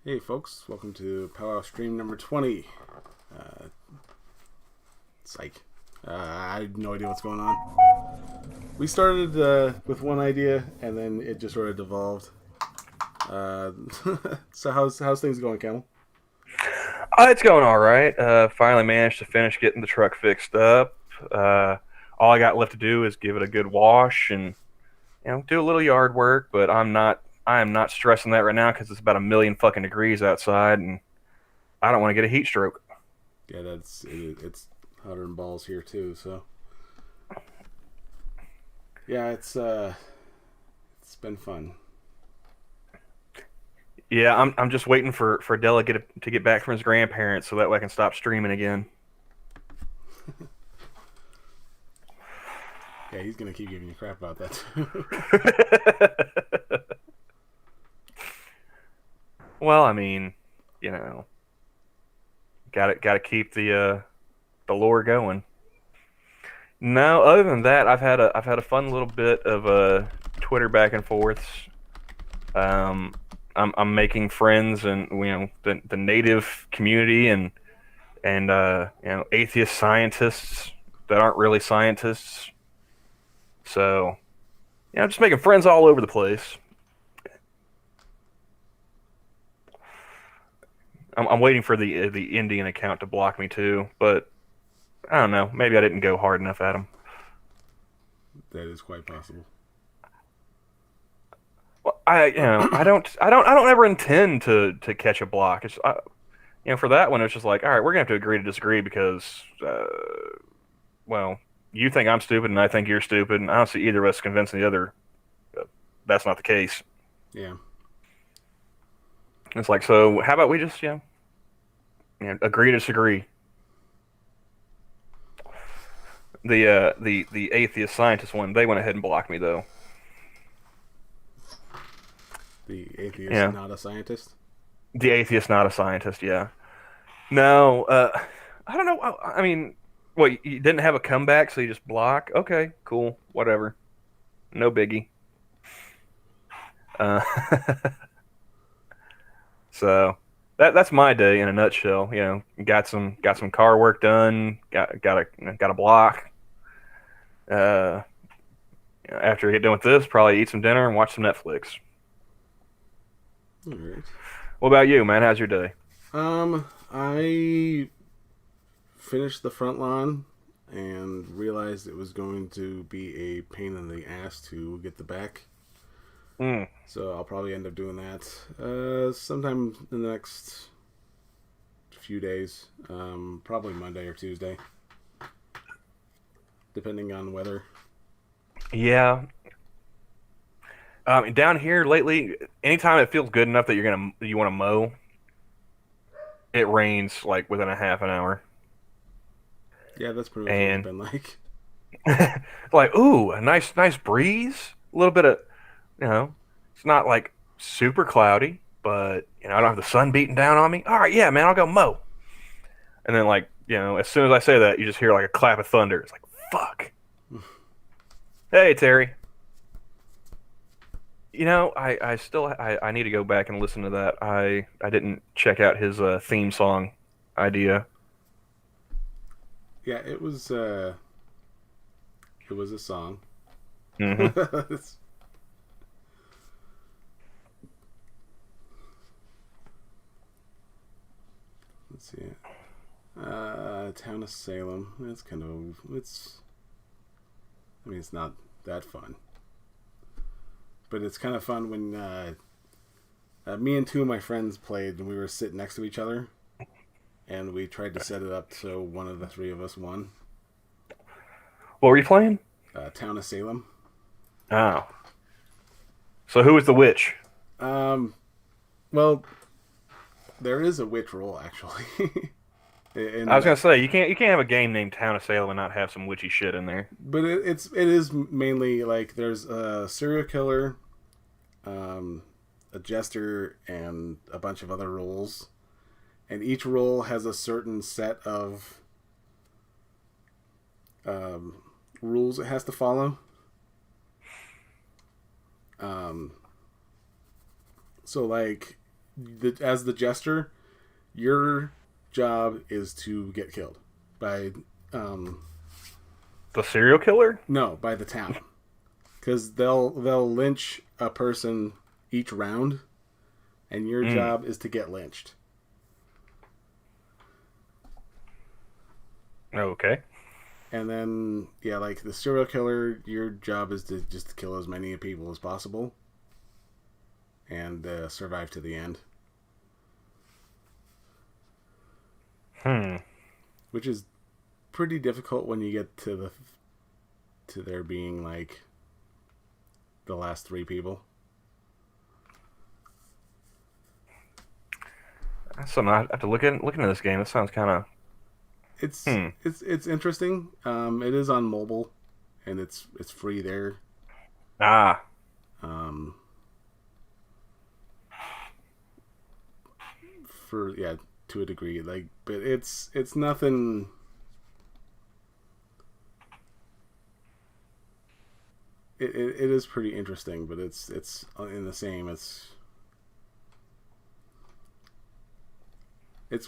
Hey folks, welcome to Powwow Stream number 20. Psych. I had no idea what's going on. We started with one idea, and then it just sort of devolved. So how's things going, Camel? It's going all right. Finally managed to finish getting the truck fixed up. All I got left to do is give it a good wash and do a little yard work. But I am not stressing that right now because it's about a million fucking degrees outside, and I don't want to get a heat stroke. Yeah, it's hotter than balls here too. So yeah, it's been fun. Yeah, I'm just waiting for Delegate to get back from his grandparents so that way I can stop streaming again. Yeah, he's gonna keep giving you crap about that too. Well, I mean, you know, got to keep the lore going. No, other than that, I've had a fun little bit of Twitter back and forths. Um, I'm making friends and the native community and atheist scientists that aren't really scientists. So just making friends all over the place. I'm waiting for the Indian account to block me too, but I don't know. Maybe I didn't go hard enough at him. That is quite possible. Well, I don't ever intend to catch a block. For that one, it's just like, all right, we're gonna have to agree to disagree because, well, you think I'm stupid and I think you're stupid, and I don't see either of us convincing the other. That's not the case. Yeah. It's like, so how about we just agree to disagree. The atheist scientist one, they went ahead and blocked me though. The atheist, Yeah, not a scientist. the atheist, not a scientist. Yeah. No, I don't know. I mean, well, you didn't have a comeback, so you just block. Okay, cool, whatever, no biggie. Uh, so that's my day in a nutshell. Got some car work done. Got a block. Uh, After I get done with this, probably eat some dinner and watch some Netflix. All right. What about you, man? How's your day? I finished the front lawn and realized it was going to be a pain in the ass to get the back. Mm. So I'll probably end up doing that sometime in the next few days. Probably Monday or Tuesday, depending on weather. Yeah. Down here lately, anytime it feels good enough that you want to mow, it rains like within a half an hour, Yeah, that's pretty much what it's and been like. like, ooh, a nice breeze, a little bit of, you know, it's not like super cloudy, but I don't have the sun beating down on me. All right, yeah, man, I'll go mow. And then as soon as I say that, you just hear like a clap of thunder. It's like, fuck. Hey, Terry. I need to go back and listen to that. I didn't check out his theme song idea. Yeah, it was a song. Hmm. Let's see it. Town of Salem. It's kind of it's. I mean, it's not that fun, but it's kind of fun when me and two of my friends played and we were sitting next to each other, and we tried to set it up so one of the three of us won. What were you playing? Town of Salem. Oh, so who was the witch? Um, well, there is a witch roll actually, I and was gonna say you can't have a game named Town of Salem and not have some witchy shit in there. but it is mainly like there's a serial killer, um, a jester, and a bunch of other roles, and each role has a certain set of um, rules it has to follow. Um, so like as the jester, your job is to get killed by The serial killer? no, by the town, because they'll lynch a person each round, and your job is to get lynched. Okay. And then yeah, like the serial killer, your job is to just kill as many people as possible and survive to the end. Which is pretty difficult when you get to there being like the last 3 people. That's something I have to look into this game. It sounds kind of. It's interesting. It is on mobile, and it's free there. Ah. For to a degree, like, but it's nothing. It is pretty interesting, but it's in the same. It's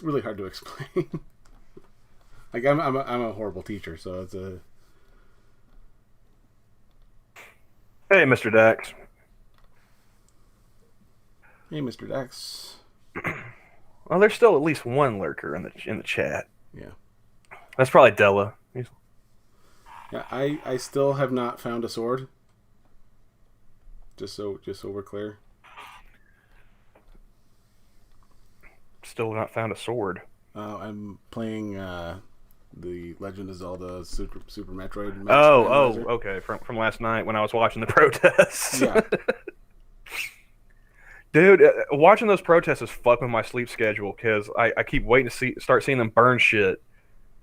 really hard to explain. Like I'm a horrible teacher, so it's a. Hey, Mr. Dax. Hey, Mr. Dax. Well, there's still at least one lurker in the chat. Yeah. That's probably Della. Yeah, I still have not found a sword. Just so we're clear. Still not found a sword. I'm playing the Legend of Zelda Super Metroid. Okay. From last night when I was watching the protests. Yeah. Dude, watching those protests is fucking my sleep schedule because I keep waiting to start seeing them burn shit.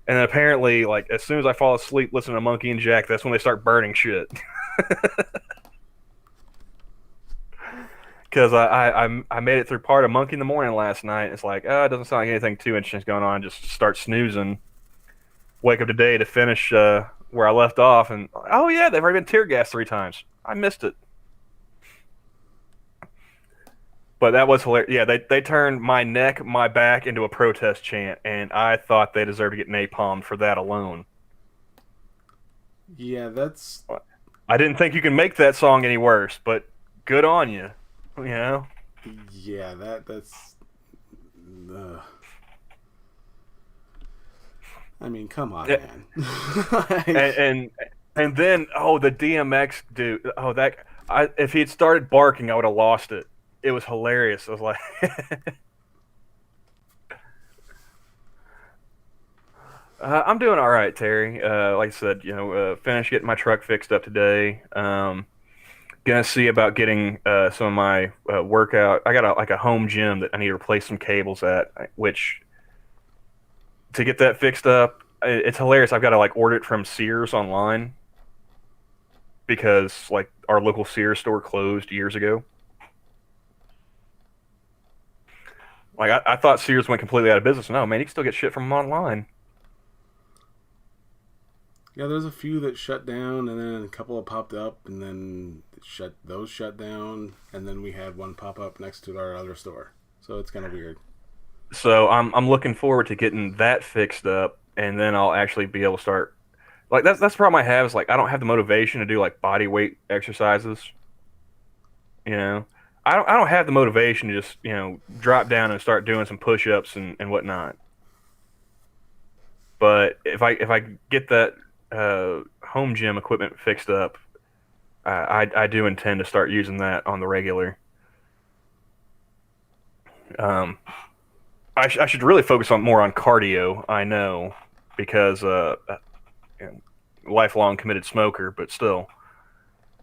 And then apparently, like, as soon as I fall asleep listening to Monkey and Jack, that's when they start burning shit. Because I made it through part of Monkey in the Morning last night. It's like, it doesn't sound like anything too interesting is going on. Just start snoozing. Wake up today to finish where I left off. And, oh, yeah, they've already been tear gassed 3 times. I missed it. But that was hilarious. Yeah, they turned my neck, my back into a protest chant, and I thought they deserved to get napalmed for that alone. Yeah, that's... I didn't think you can make that song any worse, but good on you. You know? Yeah, that's... I mean, come on, man. and then, the DMX dude. If he had started barking, I would have lost it. It was hilarious. I was like... I'm doing all right, Terry. Like I said, finished getting my truck fixed up today. Gonna see about getting some of my workout. I got a home gym that I need to replace some cables at, which to get that fixed up, it's hilarious. I've got to like order it from Sears online because like our local Sears store closed years ago. Like I thought Sears went completely out of business. No, man, you can still get shit from them online. Yeah, there's a few that shut down, and then a couple have popped up, and then shut down, and then we had one pop up next to our other store. So it's kind of weird. So I'm looking forward to getting that fixed up, and then I'll actually be able to start. Like that's the problem I have is like I don't have the motivation to do like body weight exercises. I don't have the motivation to just drop down and start doing some push-ups and whatnot. But if I get that home gym equipment fixed up, I do intend to start using that on the regular. I should really focus more on cardio. I know because lifelong committed smoker, but still,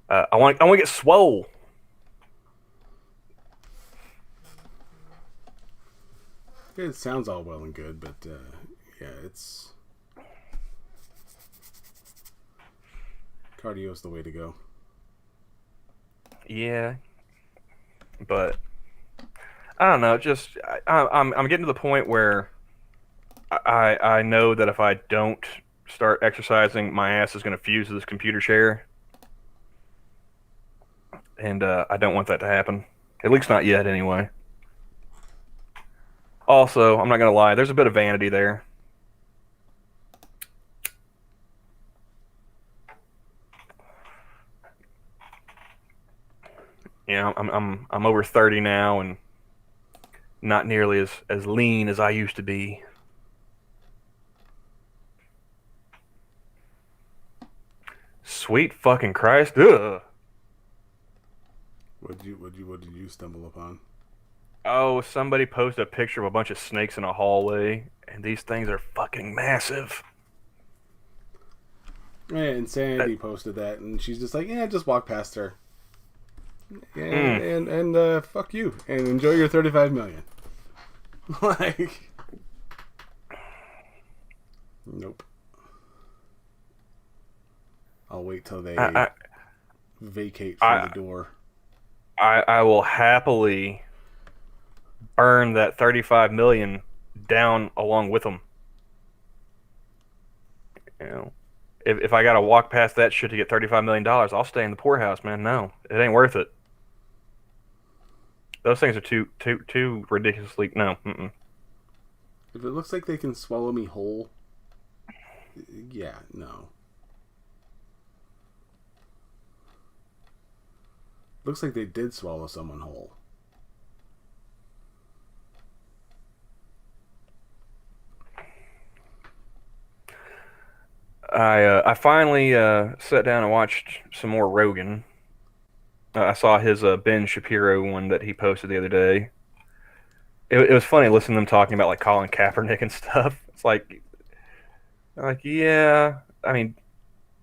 I want to get swole. It sounds all well and good, but it's cardio is the way to go. Yeah, but I don't know. Just I'm getting to the point where I know that if I don't start exercising, my ass is going to fuse to this computer chair, and I don't want that to happen. At least not yet, anyway. Also, I'm not gonna lie, there's a bit of vanity there. You know, I'm over 30 now and not nearly as lean as I used to be. Sweet fucking Christ! Ugh. What did you stumble upon? Oh, somebody posted a picture of a bunch of snakes in a hallway, and these things are fucking massive. Yeah, Insanity posted that, and she's just like, yeah, just walk past her. Yeah, Mm. and fuck you, and enjoy your 35 million. Like, nope. I'll wait till they I, vacate from the I, door. I will happily burn that 35 million down along with them. You know, if I gotta walk past that shit to get $35 million, I'll stay in the poorhouse, man. No, it ain't worth it. Those things are too ridiculously no. Mm-mm. If it looks like they can swallow me whole, yeah, no. Looks like they did swallow someone whole. I finally sat down and watched some more Rogan. I saw his Ben Shapiro one that he posted the other day. It was funny listening to them talking about like Colin Kaepernick and stuff. It's like yeah, I mean,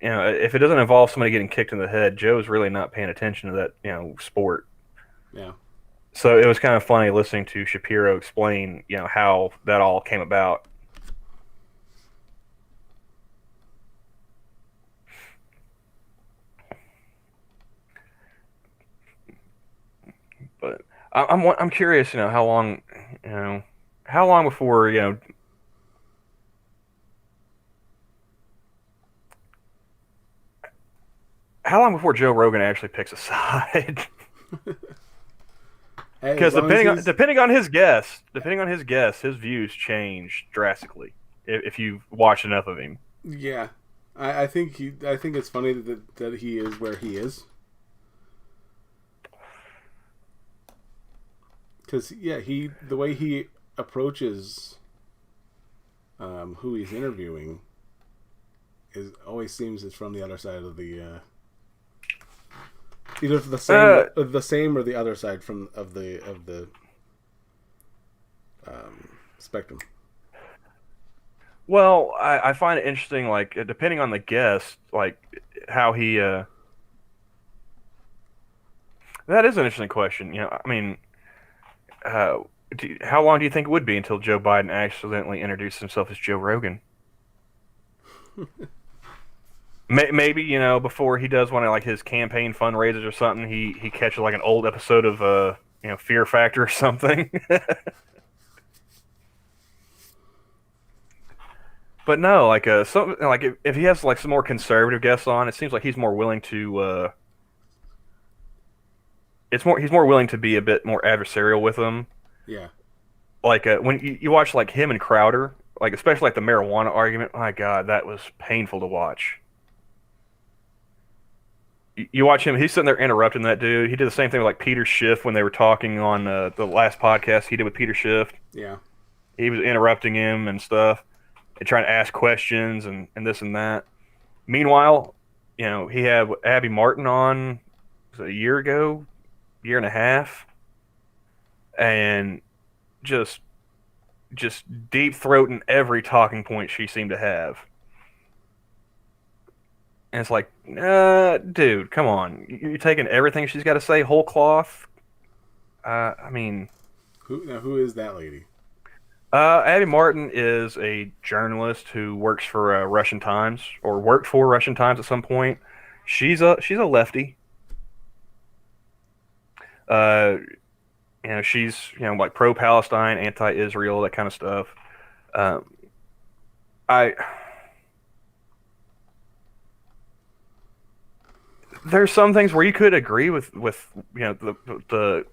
you know, if it doesn't involve somebody getting kicked in the head, Joe's really not paying attention to that, sport. Yeah. So it was kind of funny listening to Shapiro explain, how that all came about. But I'm curious, you know, how long before how long before Joe Rogan actually picks a side? Hey, as Because long as he's depending on his guess, his views change drastically if you watch enough of him. yeah, I think it's funny that he is where he is. Because yeah, the way he approaches who he's interviewing is always seems it's from the other side of the either the same or the other side of the spectrum. Well, I find it interesting, like depending on the guest, like how he. That is an interesting question. I mean, uh, how long do you think it would be until Joe Biden accidentally introduced himself as Joe Rogan? Maybe before he does one of like his campaign fundraisers or something, he catches like an old episode of Fear Factor or something. But no, like something like if he has like some more conservative guests on, it seems like he's more willing to. He's more willing to be a bit more adversarial with them. Yeah, Like when you watch like him and Crowder, like especially like the marijuana argument. My God, that was painful to watch. You watch him; he's sitting there interrupting that dude. He did the same thing with like Peter Schiff when they were talking on the last podcast he did with Peter Schiff. yeah. He was interrupting him and stuff, and trying to ask questions and this and that. Meanwhile, he had Abby Martin on was it a year ago, year and a half, and just just deep throating every talking point she seemed to have. And it's like, dude, come on. You're taking everything she's got to say whole cloth. I mean, Who is that lady? Abby Martin is a journalist who works for Russian Times or worked for Russian Times at some point. She's a lefty. Uh, she's like pro Palestine, anti Israel, that kind of stuff. Um, I there's some things where you could agree with the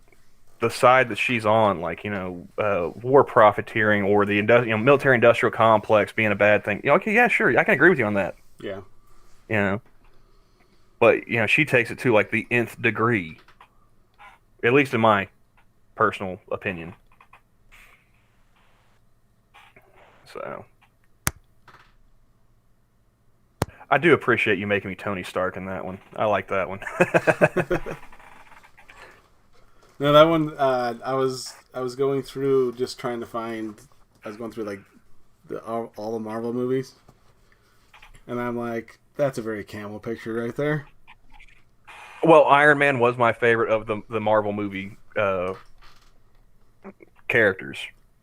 the side that she's on, like war profiteering or the military industrial complex being a bad thing. Okay, yeah, sure, I can agree with you on that. Yeah. You know, but she takes it to like the nth degree, at least in my personal opinion. So I do appreciate you making me Tony Stark in that one. I like that one. No, that one. I was going through just trying to find. I was going through like all the Marvel movies, and I'm like, that's a very camel picture right there. Well, Iron Man was my favorite of the Marvel movie characters.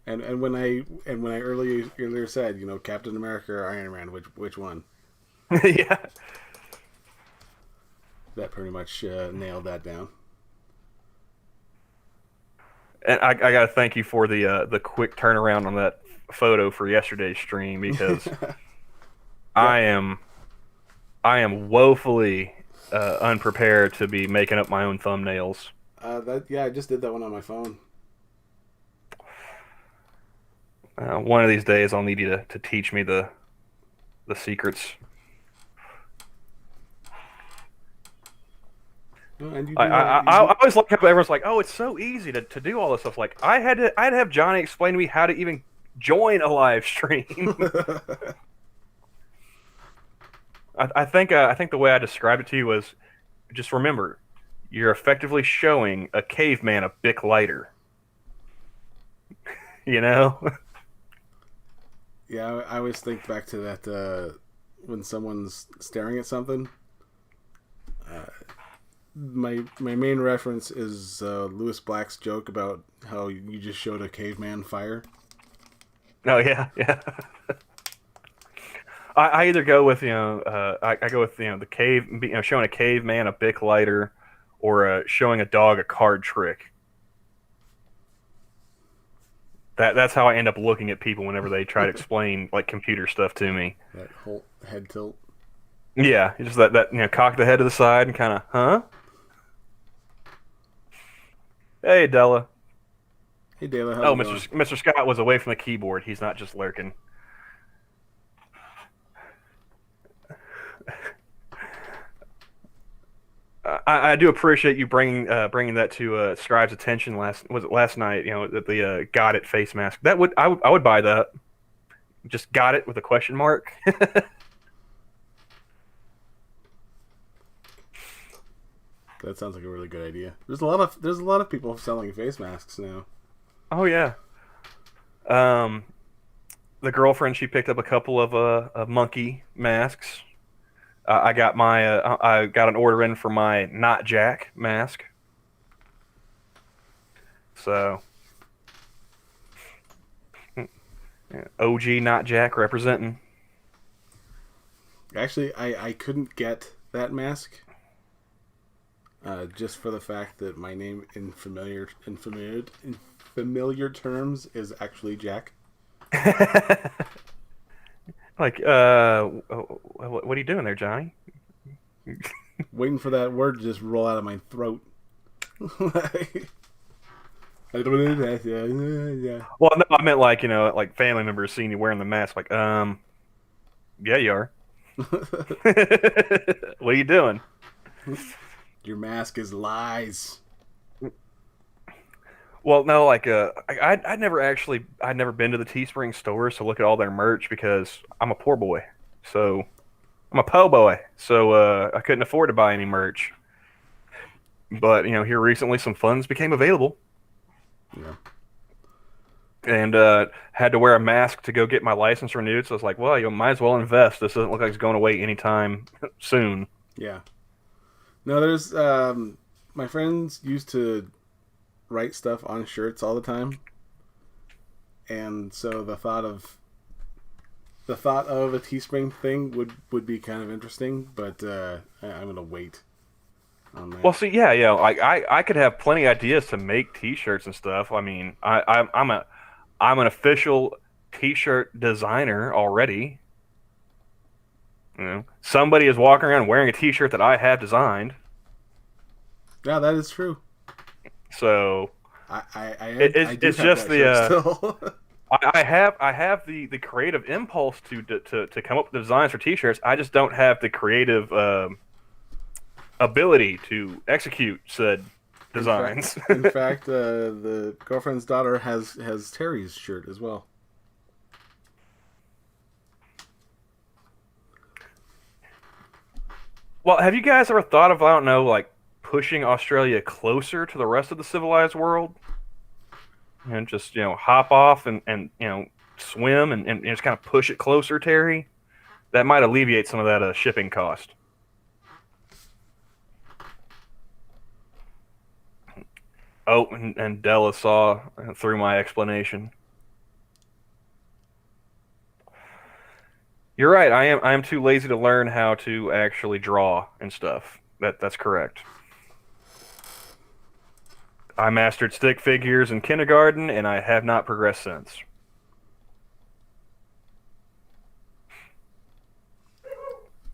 And when I earlier said, Captain America or Iron Man, which one? Yeah. That pretty much nailed that down. And I got to thank you for the quick turnaround on that photo for yesterday's stream, because I am woefully unprepared to be making up my own thumbnails. I just did that one on my phone. One of these days, I'll need you to teach me the secrets. And I always like how everyone's like, "Oh, it's so easy to do all this stuff." Like I'd have Johnny explain to me how to even join a live stream. I think the way I described it to you was, just remember, you're effectively showing a caveman a Bic lighter. Yeah, I always think back to that when someone's staring at something. My main reference is Lewis Black's joke about how you just showed a caveman fire. Oh yeah. I either go with I go with the cave, showing a caveman a Bic lighter, or showing a dog a card trick. That's how I end up looking at people whenever they try to explain like computer stuff to me. That whole head tilt. Yeah, just that cock the head to the side and kind of, huh? Hey, Della. Hey, Della. How's it going? Mr. Scott was away from the keyboard. He's not just lurking. I do appreciate you bringing that to Scribe's attention last night. That the got it face mask. I would buy that. Just got it with a question mark. That sounds like a really good idea. There's a lot of people selling face masks now. Oh yeah. The girlfriend, she picked up a couple of monkey masks. I got I got an order in for my Not Jack mask. So, OG Not Jack representing. Actually, I couldn't get that mask. Just for the fact that my name in familiar terms is actually Jack. Like, what are you doing there, Johnny? Waiting for that word to just roll out of my throat. Well, no, I meant like family members seeing you wearing the mask. Like, yeah, you are. What are you doing? Your mask is lies. Well, no, like I'd never been to the Teespring stores to look at all their merch because I'm a poor boy, so I'm a po' boy, so I couldn't afford to buy any merch. But here recently, some funds became available, yeah, and had to wear a mask to go get my license renewed. So I was like, well, you might as well invest. This doesn't look like it's going away anytime soon. Yeah. No, there's my friends used to write stuff on shirts all the time, and so the thought of a Teespring thing would be kind of interesting, but I'm gonna wait on that. Well, see, yeah, like I could have plenty of ideas to make T-shirts and stuff. I mean, I'm an official T-shirt designer already. Somebody is walking around wearing a T-shirt that I have designed. Yeah, that is true. So, I do it's have just that shirt still. I have the creative impulse to come up with designs for T-shirts. I just don't have the creative ability to execute said In fact, designs. the girlfriend's daughter has Terry's shirt as well. Well, have you guys ever thought of, I don't know, like pushing Australia closer to the rest of the civilized world? And just, hop off and swim and just kind of push it closer, Terry? That might alleviate some of that shipping cost. Oh, and Della saw through my explanation. You're right. I am too lazy to learn how to actually draw and stuff. That's correct. I mastered stick figures in kindergarten, and I have not progressed since.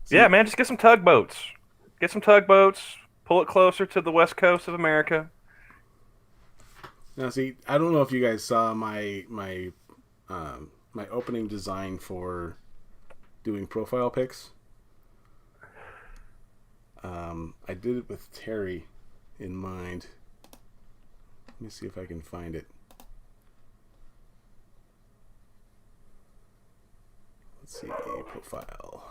Yeah, See, man, just get some tugboats. Get some tugboats. Pull it closer to the west coast of America. now see, I don't know if you guys saw my opening design for doing profile pics. I did it with Terry in mind. Let me see if I can find it. Let's see, profile.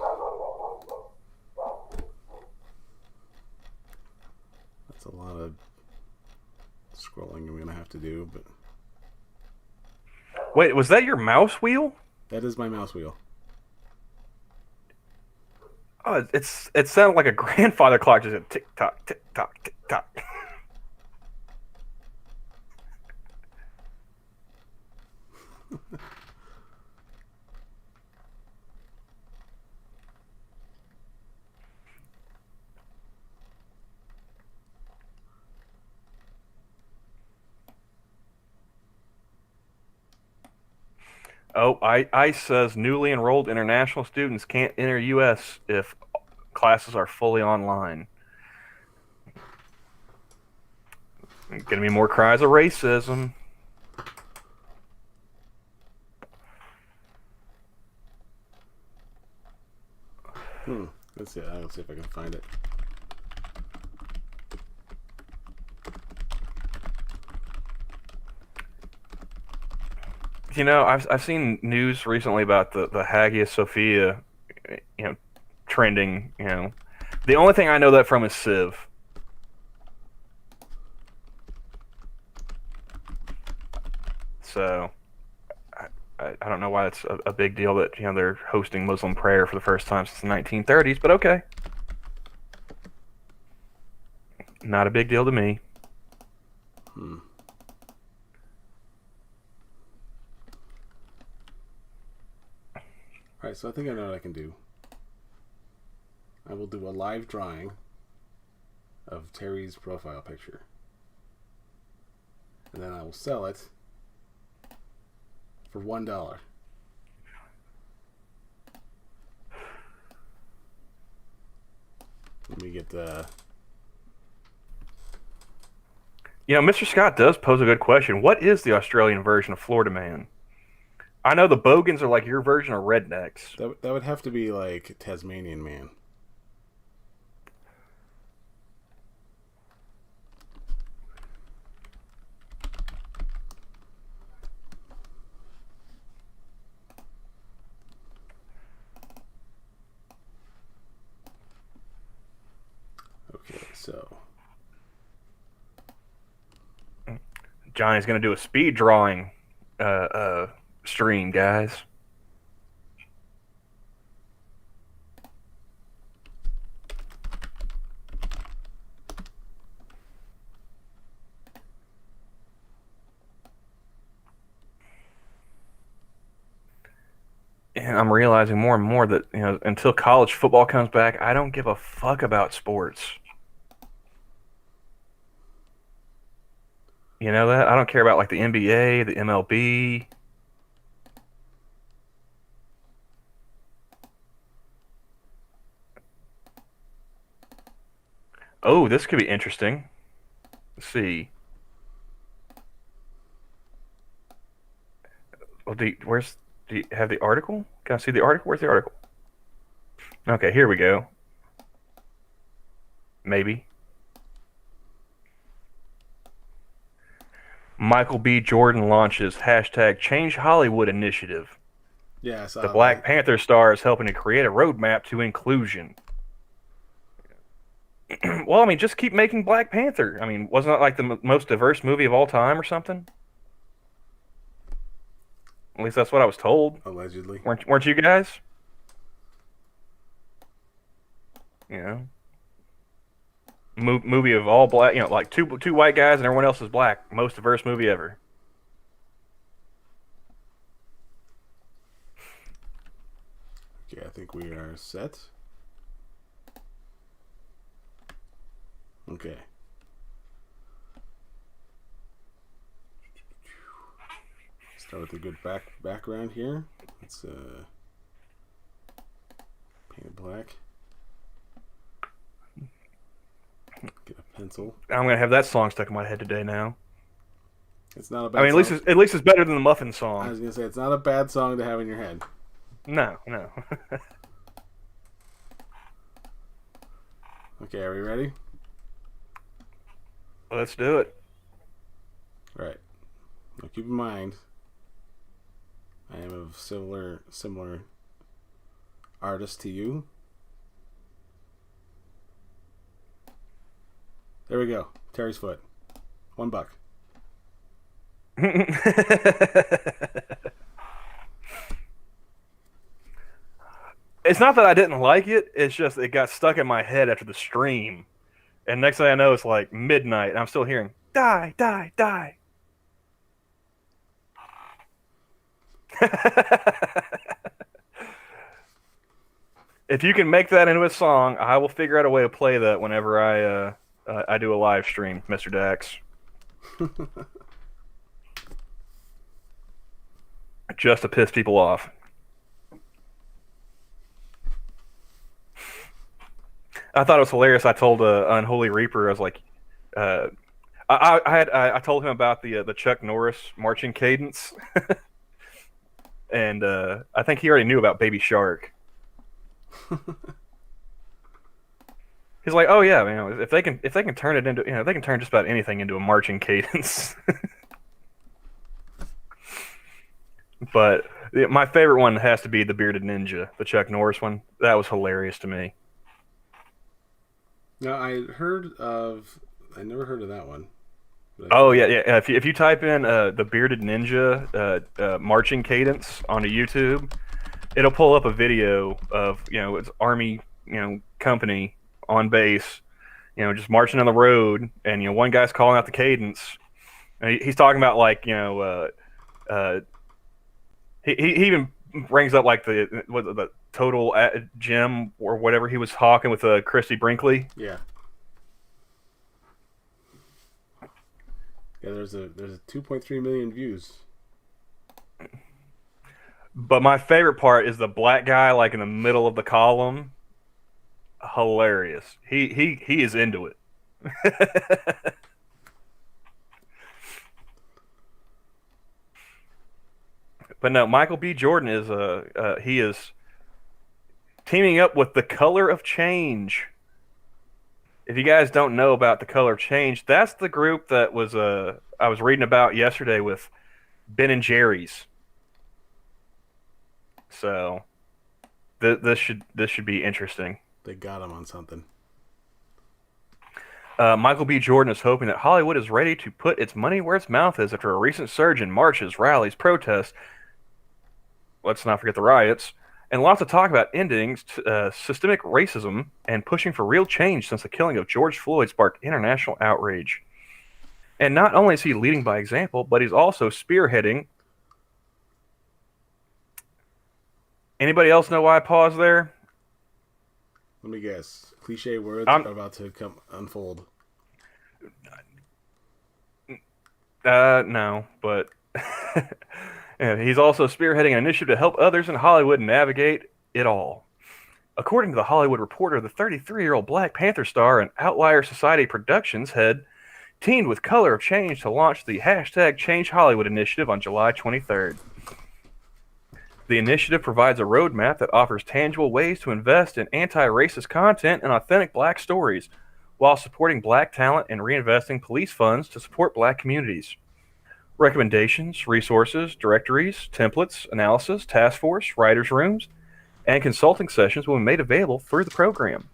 That's a lot of scrolling I'm gonna have to do, but Wait, was that your mouse wheel? that is my mouse wheel. Oh, it sounded like a grandfather clock, just a tick tock, tick tock, tick tock. Oh, ICE says newly enrolled international students can't enter U.S. if classes are fully online. Gonna be more cries of racism. Let's see. I'll see if I can find it. I've seen news recently about the Hagia Sophia, trending. The only thing I know that from is Civ. So I don't know why it's a big deal that they're hosting Muslim prayer for the first time since the 1930s, but okay, not a big deal to me. All right, so I think I know what I can do. I will do a live drawing of Terry's profile picture, and then I will sell it for $1. Let me get the. Mr. Scott does pose a good question. What is the Australian version of Florida Man? I know the Bogans are like your version of rednecks. That would have to be like Tasmanian Man. Okay, so Johnny's going to do a speed drawing stream, guys. And I'm realizing more and more that, until college football comes back, I don't give a fuck about sports. You know that? I don't care about like the NBA, the MLB. Oh, this could be interesting. Let's see. Well, do you have the article? Can I see the article? Where's the article? Okay, here we go. Maybe. Michael B. Jordan launches #Change Hollywood initiative. Yeah, I saw The that. Black Panther star is helping to create a roadmap to inclusion. Well, I mean, just keep making Black Panther. I mean, wasn't that like the most diverse movie of all time or something? At least that's what I was told. Allegedly. Weren't you guys? You know, movie of all black. You know, like two white guys and everyone else is black. Most diverse movie ever. Okay, I think we are set. Okay. Start with a good background here. Let's paint it black. Get a pencil. I'm gonna have that song stuck in my head today now. It's not a bad. I mean, song. at least it's better than the Muffin I song. was gonna say it's not a bad song to have in your head. No. Okay, are we ready? Let's do it. All right. Now keep in mind, I am of similar artist to you. There we go. Terry's foot. $1. It's not that I didn't like it. It's just it got stuck in my head after the stream. And next thing I know, it's like midnight, and I'm still hearing, die, die, die. If you can make that into a song, I will figure out a way to play that whenever I do a live stream, Mr. Dax. Just to piss people off. I thought it was hilarious. I told Unholy Reaper, I was like, I told him about the Chuck Norris marching cadence, and I think he already knew about Baby Shark. He's like, oh yeah, man, if they can turn it into, they can turn just about anything into a marching cadence. But my favorite one has to be the Bearded Ninja, the Chuck Norris one. That was hilarious to me. No, I never heard of that one. Oh yeah. If you type in the Bearded Ninja marching cadence onto YouTube, it'll pull up a video of it's Army company on base, just marching on the road, and one guy's calling out the cadence. And he's talking about like he even brings up like the total gym or whatever he was talking with Christy Brinkley. Yeah. Yeah, there's a 2.3 million views. But my favorite part is the black guy like in the middle of the column. Hilarious. He is into it. But no, Michael B. Jordan is he is teaming up with The Color of Change. If you guys don't know about The Color of Change, that's the group that was I was reading about yesterday with Ben and Jerry's. So this should be interesting. They got him on something. Michael B. Jordan is hoping that Hollywood is ready to put its money where its mouth is after a recent surge in marches, rallies, protests. Let's not forget the riots. And lots of talk about ending systemic racism and pushing for real change since the killing of George Floyd sparked international outrage. And not only is he leading by example, but he's also spearheading. Anybody else know why I paused there? Let me guess. Cliche words are about to unfold. No, but and he's also spearheading an initiative to help others in Hollywood navigate it all. According to The Hollywood Reporter, the 33-year-old Black Panther star and Outlier Society Productions head teamed with Color of Change to launch the #Change Hollywood initiative on July 23rd. The initiative provides a roadmap that offers tangible ways to invest in anti-racist content and authentic black stories, while supporting black talent and reinvesting police funds to support black communities. Recommendations, resources, directories, templates, analysis, task force, writers' rooms, and consulting sessions will be made available through the program.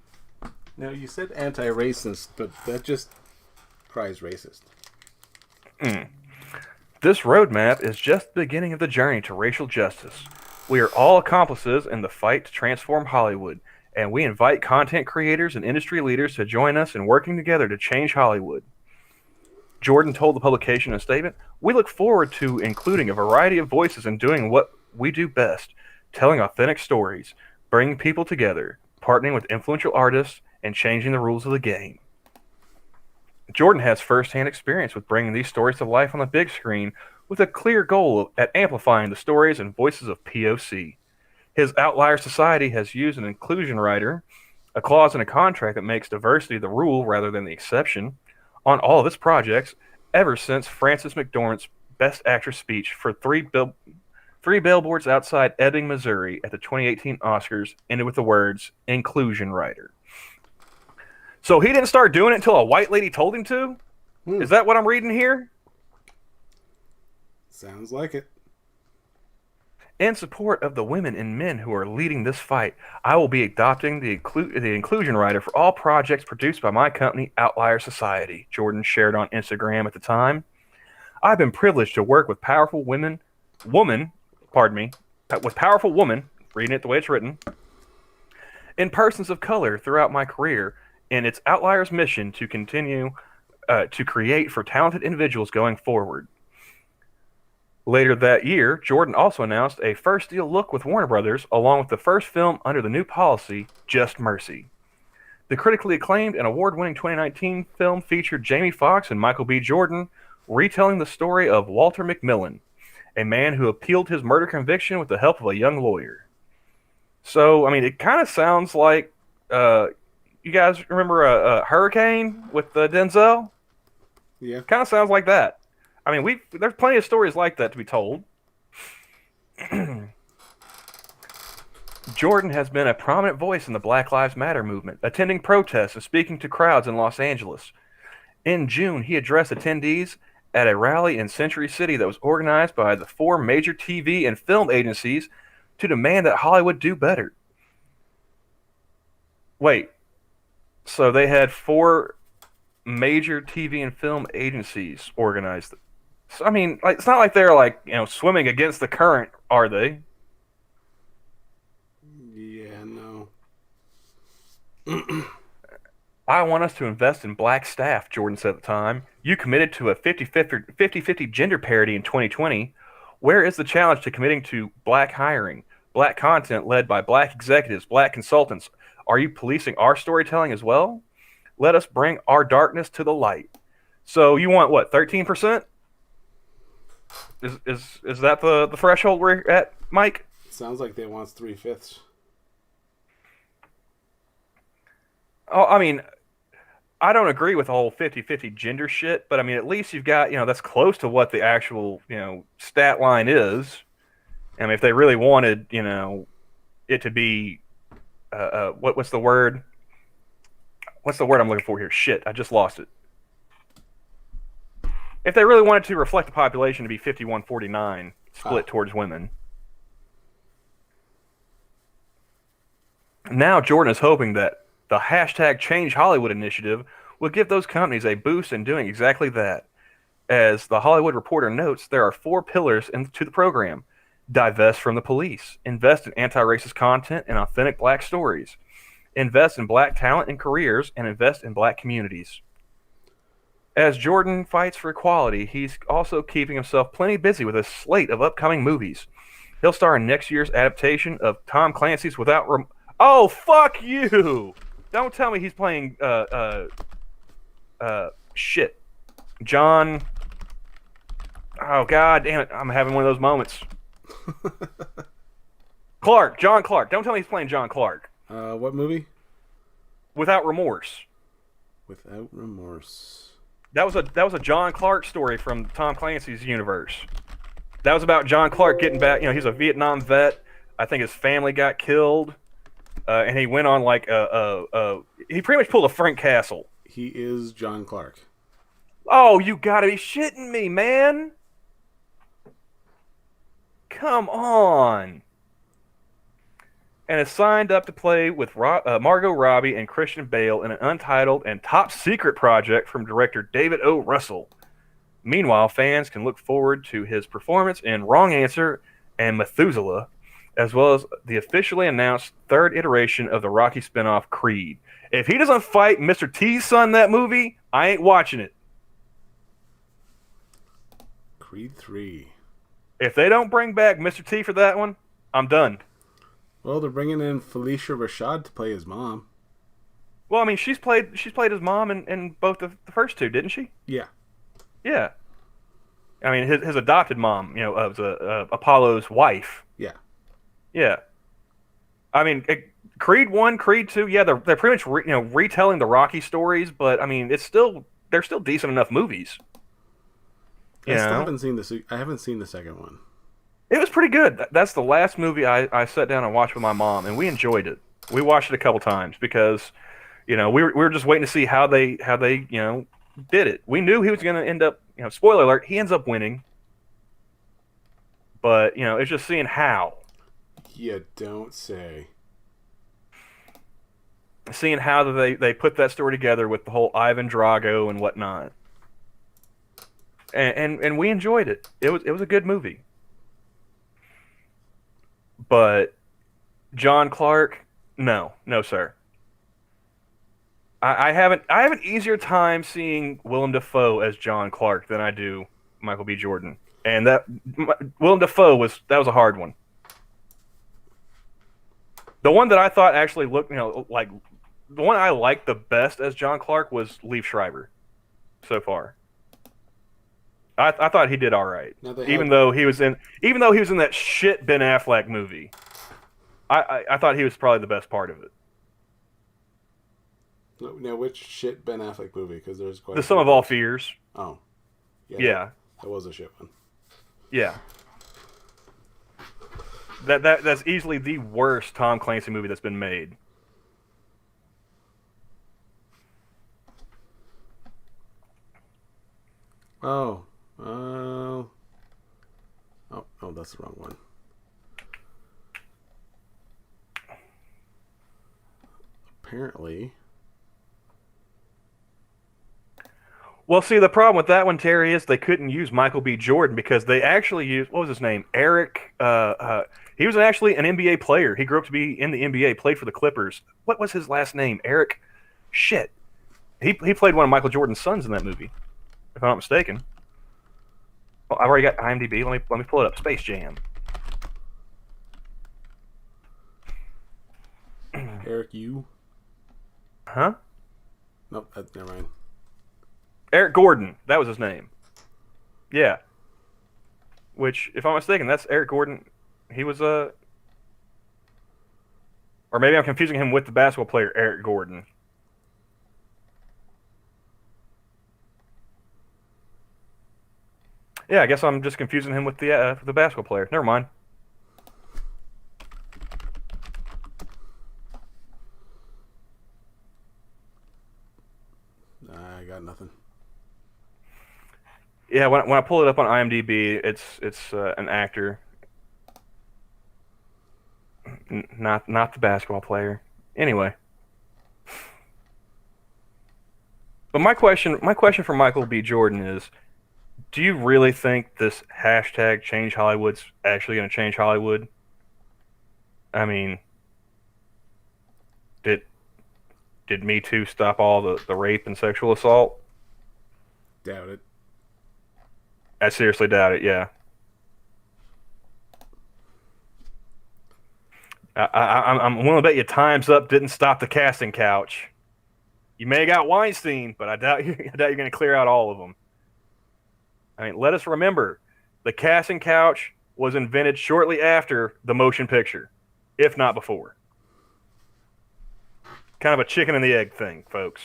Now, you said anti-racist, but that just cries racist. This roadmap is just the beginning of the journey to racial justice. We are all accomplices in the fight to transform Hollywood, and we invite content creators and industry leaders to join us in working together to change Hollywood. Jordan told the publication in a statement, "We look forward to including a variety of voices and doing what we do best, telling authentic stories, bringing people together, partnering with influential artists, and changing the rules of the game." Jordan has first-hand experience with bringing these stories to life on the big screen with a clear goal at amplifying the stories and voices of POC. His Outlier Society has used an inclusion rider, a clause in a contract that makes diversity the rule rather than the exception, on all of its projects ever since Frances McDormand's Best Actress speech for three billboards outside Ebbing, Missouri at the 2018 Oscars ended with the words, "Inclusion Rider." So he didn't start doing it until a white lady told him to? Is that what I'm reading here? Sounds like it. In support of the women and men who are leading this fight, I will be adopting the inclusion rider for all projects produced by my company, Outlier Society, Jordan shared on Instagram at the time. I've been privileged to work with powerful women, reading it the way it's written, and persons of color throughout my career, and it's Outlier's mission to continue to create for talented individuals going forward. Later that year, Jordan also announced a first deal look with Warner Brothers, along with the first film under the new policy, Just Mercy. The critically acclaimed and award-winning 2019 film featured Jamie Foxx and Michael B. Jordan retelling the story of Walter McMillan, a man who appealed his murder conviction with the help of a young lawyer. So, I mean, it kind of sounds like, you guys remember Hurricane with Denzel? Yeah. Kind of sounds like that. I mean, there's plenty of stories like that to be told. Jordan has been a prominent voice in the Black Lives Matter movement, attending protests and speaking to crowds in Los Angeles. In June, he addressed attendees at a rally in Century City that was organized by the 4 major TV and film agencies to demand that Hollywood do better. Wait, so they had 4 major TV and film agencies organized. So, I mean, it's not like they're swimming against the current, are they? Yeah, no. I want us to invest in black staff, Jordan said at the time. You committed to a 50-50 gender parity in 2020. Where is the challenge to committing to black hiring, black content led by black executives, black consultants? Are you policing our storytelling as well? Let us bring our darkness to the light. So you want what, 13%? Is that the threshold we're at, Mike? Sounds like they want 3/5. Oh, I mean, I don't agree with the whole 50-50 gender shit, but I mean, at least you've got, that's close to what the actual, stat line is. I mean, if they really wanted, it to be, what's the word? What's the word I'm looking for here? Shit, I just lost it. If they really wanted to reflect the population to be 51-49 split towards women. Now Jordan is hoping that the hashtag Change Hollywood initiative will give those companies a boost in doing exactly that. As the Hollywood Reporter notes, there are 4 pillars to the program. Divest from the police. Invest in anti-racist content and authentic black stories. Invest in black talent and careers, and invest in black communities. As Jordan fights for equality, he's also keeping himself plenty busy with a slate of upcoming movies. He'll star in next year's adaptation of Tom Clancy's Oh, fuck you! Don't tell me he's playing, shit. John... Oh, god damn it. I'm having one of those moments. John Clark. Don't tell me he's playing John Clark. What movie? Without Remorse. Without Remorse. That was a John Clark story from Tom Clancy's universe. That was about John Clark getting back. He's a Vietnam vet. I think his family got killed, and he went on like he pretty much pulled a Frank Castle. He is John Clark. Oh, you gotta be shitting me, man! Come on. And is signed up to play with Margot Robbie and Christian Bale in an untitled and top secret project from director David O. Russell. Meanwhile, fans can look forward to his performance in Wrong Answer and Methuselah, as well as the officially announced third iteration of the Rocky spinoff Creed. If he doesn't fight Mr. T's son in that movie, I ain't watching it. Creed 3. If they don't bring back Mr. T for that one, I'm done. Well, they're bringing in Felicia Rashad to play his mom. Well, I mean, she's played his mom in both the first two, didn't she? Yeah. Yeah. I mean, his adopted mom, was Apollo's wife. Yeah. Yeah. I mean, Creed 1, Creed 2, yeah, they're pretty much retelling the Rocky stories, but I mean, they're still decent enough movies. I still haven't seen I haven't seen the second one. It was pretty good. That's the last movie I sat down and watched with my mom, and we enjoyed it. We watched it a couple times because, we were just waiting to see how they did it. We knew he was going to end up, spoiler alert, he ends up winning. But, it's just seeing how. You don't say. Seeing how they put that story together with the whole Ivan Drago and whatnot. And we enjoyed it. It was a good movie. But John Clark, no, sir. I have an easier time seeing Willem Dafoe as John Clark than I do Michael B. Jordan, and that Willem Dafoe was a hard one. The one that I thought actually looked, like the one I liked the best as John Clark was Liev Schreiber, so far. I thought he did all right, even though he was in that shit Ben Affleck movie. I thought he was probably the best part of it. Now, which shit Ben Affleck movie? Because there's quite The Sum of All Fears. Oh, yeah, that was a shit one. Yeah, that's easily the worst Tom Clancy movie that's been made. Oh, that's the wrong one. Apparently. Well, see, the problem with that one, Terry, is they couldn't use Michael B. Jordan because they actually used, what was his name? Eric. He was actually an NBA player. He grew up to be in the NBA, played for the Clippers. What was his last name? Eric. Shit. He played one of Michael Jordan's sons in that movie, if I'm not mistaken. Well, I've already got IMDb. Let me pull it up. Space Jam. Eric Yu? Huh? Nope, never mind. Eric Gordon. That was his name. Yeah. Which, if I'm mistaken, that's Eric Gordon. He was or maybe I'm confusing him with the basketball player Eric Gordon. Yeah, I guess I'm just confusing him with the basketball player. Never mind. I got nothing. Yeah, when I pull it up on IMDb, it's an actor, not the basketball player. Anyway, but my question for Michael B. Jordan is, do you really think this hashtag Change Hollywood's actually going to change Hollywood? I mean, did Me Too stop all the rape and sexual assault? Doubt it. I seriously doubt it, yeah. I'm willing to bet you Time's Up didn't stop the casting couch. You may have got Weinstein, but I doubt you're going to clear out all of them. I mean, let us remember, the casting couch was invented shortly after the motion picture, if not before. Kind of a chicken and the egg thing, folks.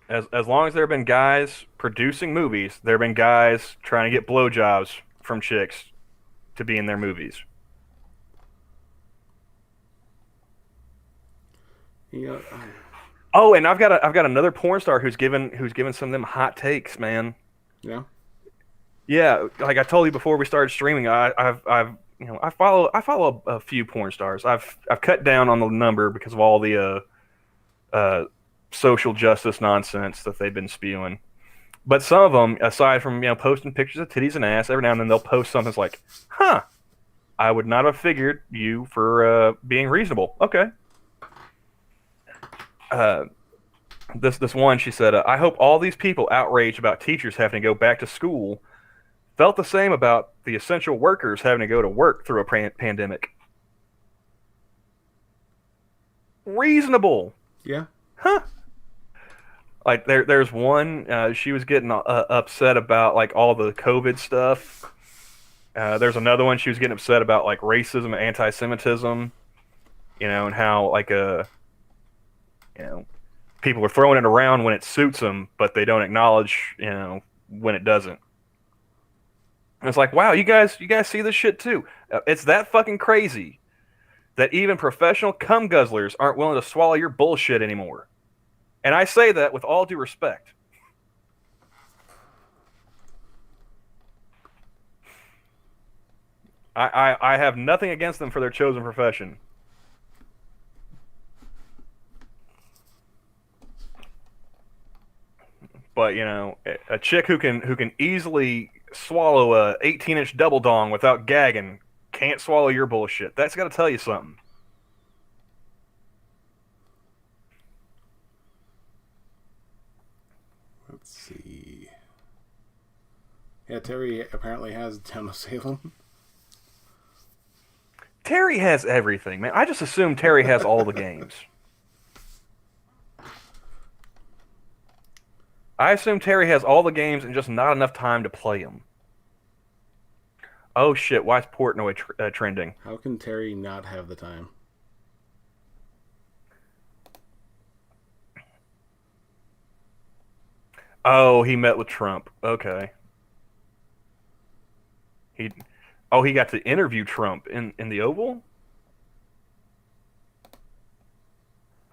As long as there have been guys producing movies, there have been guys trying to get blowjobs from chicks to be in their movies. You know, Oh, and I've got another porn star who's given some of them hot takes, man. yeah. Yeah, like I told you before we started streaming, I've I follow a few porn stars. I've cut down on the number because of all the social justice nonsense that they've been spewing. But some of them, aside from posting pictures of titties and ass, every now and then they'll post something that's like, "Huh, I would not have figured you for being reasonable." Okay. Uh, this one, she said, "I hope all these people outraged about teachers having to go back to school felt the same about the essential workers having to go to work through a pandemic." Reasonable, Yeah. huh? Like there's one. She was getting upset about like all the COVID stuff. There's another one. She was getting upset about like racism and anti-Semitism. And how like you know people are throwing it around when it suits them, but they don't acknowledge when it doesn't. And it's like, wow, you guys see this shit too. It's that fucking crazy that even professional cum guzzlers aren't willing to swallow your bullshit anymore. And I say that with all due respect. I have nothing against them for their chosen profession. But a chick who can easily swallow a 18-inch double dong without gagging can't swallow your bullshit. That's got to tell you something. Let's see. Yeah, Terry apparently has Town of Salem. Terry has everything, man. I just assume Terry has all the games. I assume Terry has all the games and just not enough time to play them. Oh shit! Why is Portnoy trending? How can Terry not have the time? Oh, he met with Trump. Okay. He, he got to interview Trump in the Oval.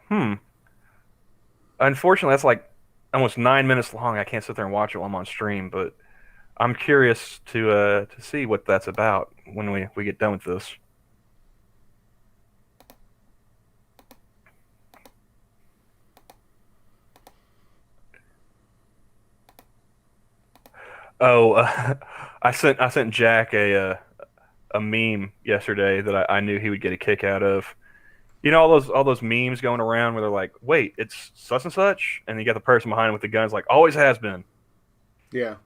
Hmm. Unfortunately, that's like almost 9 minutes long. I can't sit there and watch it while I'm on stream, but I'm curious to see what that's about when we get done with this. Oh, I sent Jack a meme yesterday that I knew he would get a kick out of. All those memes going around where they're like, "Wait, it's such and such," and you got the person behind him with the guns, like, "Always has been." Yeah.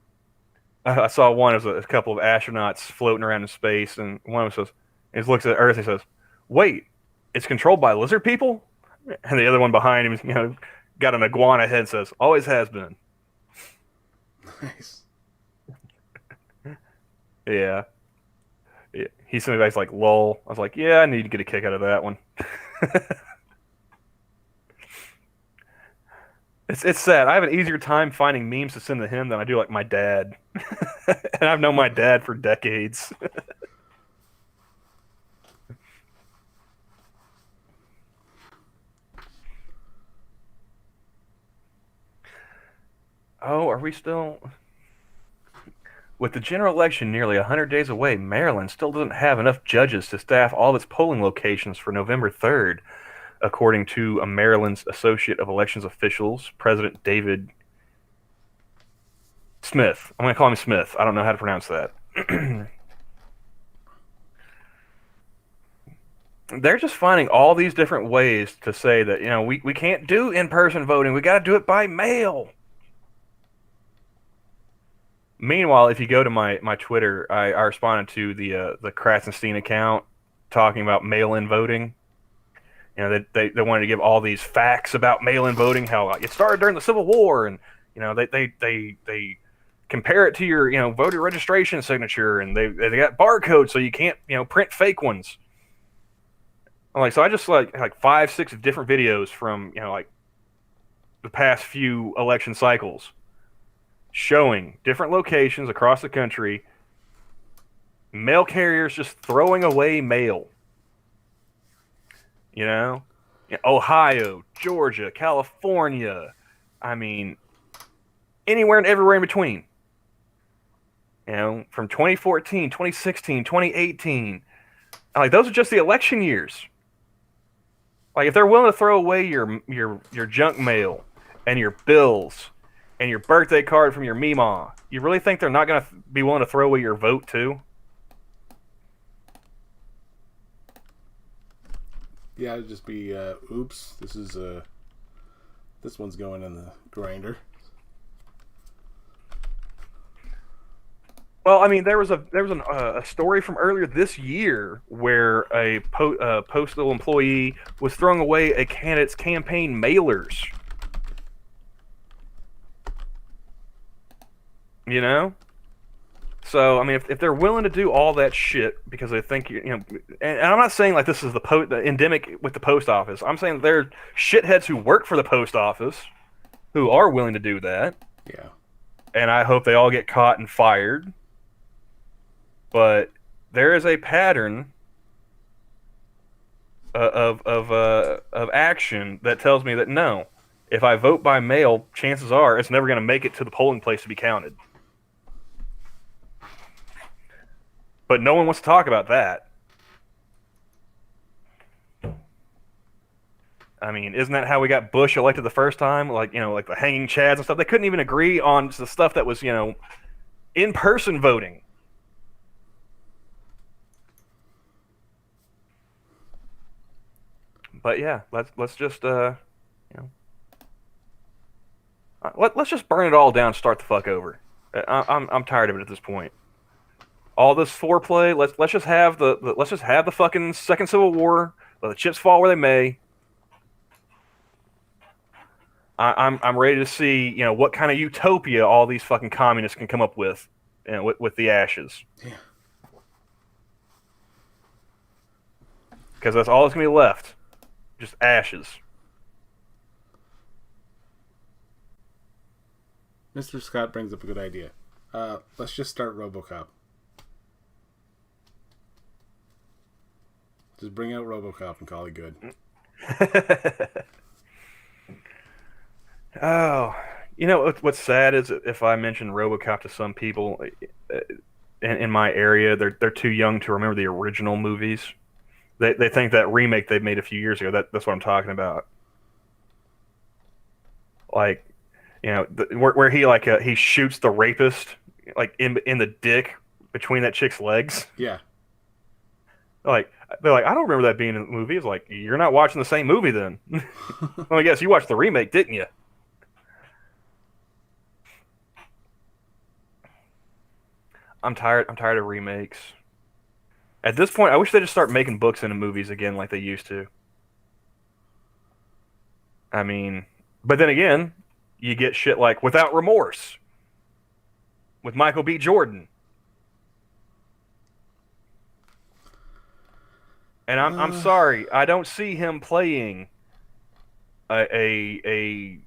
I saw one as a couple of astronauts floating around in space, and one of them says, he looks at Earth and says, "Wait, it's controlled by lizard people?" And the other one behind him, got an iguana head and says, "Always has been." Nice. Yeah. Yeah. He sent me back like, "Lol." I was like, "Yeah, I need to get a kick out of that one." It's sad. I have an easier time finding memes to send to him than I do like my dad. And I've known my dad for decades. Oh, are we still? With the general election nearly 100 days away, Maryland still doesn't have enough judges to staff all of its polling locations for November 3rd, according to a Maryland's Associate of Elections Officials, President David Smith. I'm going to call him Smith. I don't know how to pronounce that. They're just finding all these different ways to say that, we can't do in-person voting. We got to do it by mail. Meanwhile, if you go to my Twitter, I responded to the Kratzenstein account talking about mail-in voting. They wanted to give all these facts about mail-in voting, how it started during the Civil War, and they compare it to your voter registration signature, and they got barcodes so you can't print fake ones. So I just like 5-6 different videos from like the past few election cycles, showing different locations across the country, mail carriers just throwing away mail. You know, Ohio, Georgia, California. I mean, anywhere and everywhere in between. From 2014, 2016, 2018. Like, those are just the election years. Like, if they're willing to throw away your junk mail and your bills and your birthday card from your Meemaw, you really think they're not going to be willing to throw away your vote too? Yeah, it'd just be, oops, this one's going in the grinder. Well, I mean, there was a story from earlier this year where a postal employee was throwing away a candidate's campaign mailers. You know? So, I mean, if they're willing to do all that shit because they think, and I'm not saying like this is the endemic with the post office. I'm saying there are shitheads who work for the post office who are willing to do that. Yeah. And I hope they all get caught and fired. But there is a pattern of action that tells me that no, if I vote by mail, chances are it's never going to make it to the polling place to be counted. But no one wants to talk about that. I mean, isn't that how we got Bush elected the first time? Like, like the hanging chads and stuff. They couldn't even agree on the stuff that was, in-person voting. But yeah, let's just let's just burn it all down, start the fuck over. I'm tired of it at this point. All this foreplay. Let's just have the fucking second Civil War. Let the chips fall where they may. I'm ready to see what kind of utopia all these fucking communists can come up with, with the ashes. Yeah. Because that's all that's gonna be left. Just ashes. Mr. Scott brings up a good idea. Let's just start RoboCop. Just bring out RoboCop and call it good. Oh, what's sad is if I mention RoboCop to some people in my area, they're too young to remember the original movies. They think that remake they made a few years ago. That's what I'm talking about. Like, where he shoots the rapist like in the dick between that chick's legs. Yeah. They're like, I don't remember that being in the movie. It's like, you're not watching the same movie then. Well, I guess you watched the remake, didn't you? I'm tired of remakes. At this point, I wish they'd just start making books into movies again like they used to. I mean, but then again, you get shit like Without Remorse with Michael B. Jordan. And I'm sorry, I don't see him playing I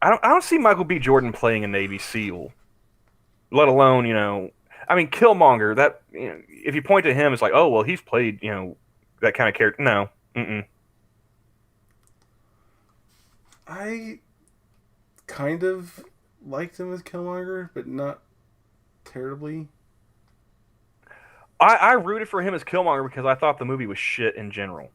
don't see Michael B. Jordan playing a Navy SEAL. Let alone, I mean, Killmonger, that, if you point to him, it's like, oh, well, he's played, that kind of character. No. Mm-mm. I kind of liked him as Killmonger, but not terribly. I rooted for him as Killmonger because I thought the movie was shit in general.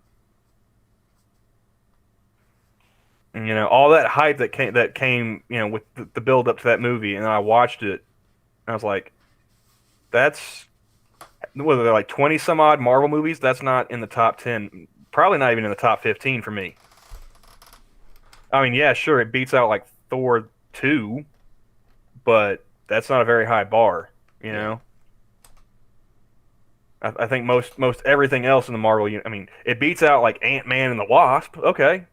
And, all that hype that came, with the build up to that movie, and I watched it, and I was like, that's, what are there, like 20 some odd Marvel movies? That's not in the top 10. Probably not even in the top 15 for me. I mean, yeah, sure, it beats out like Thor 2, but that's not a very high bar, I think most everything else in the Marvel, I mean, it beats out like Ant-Man and the Wasp. Okay.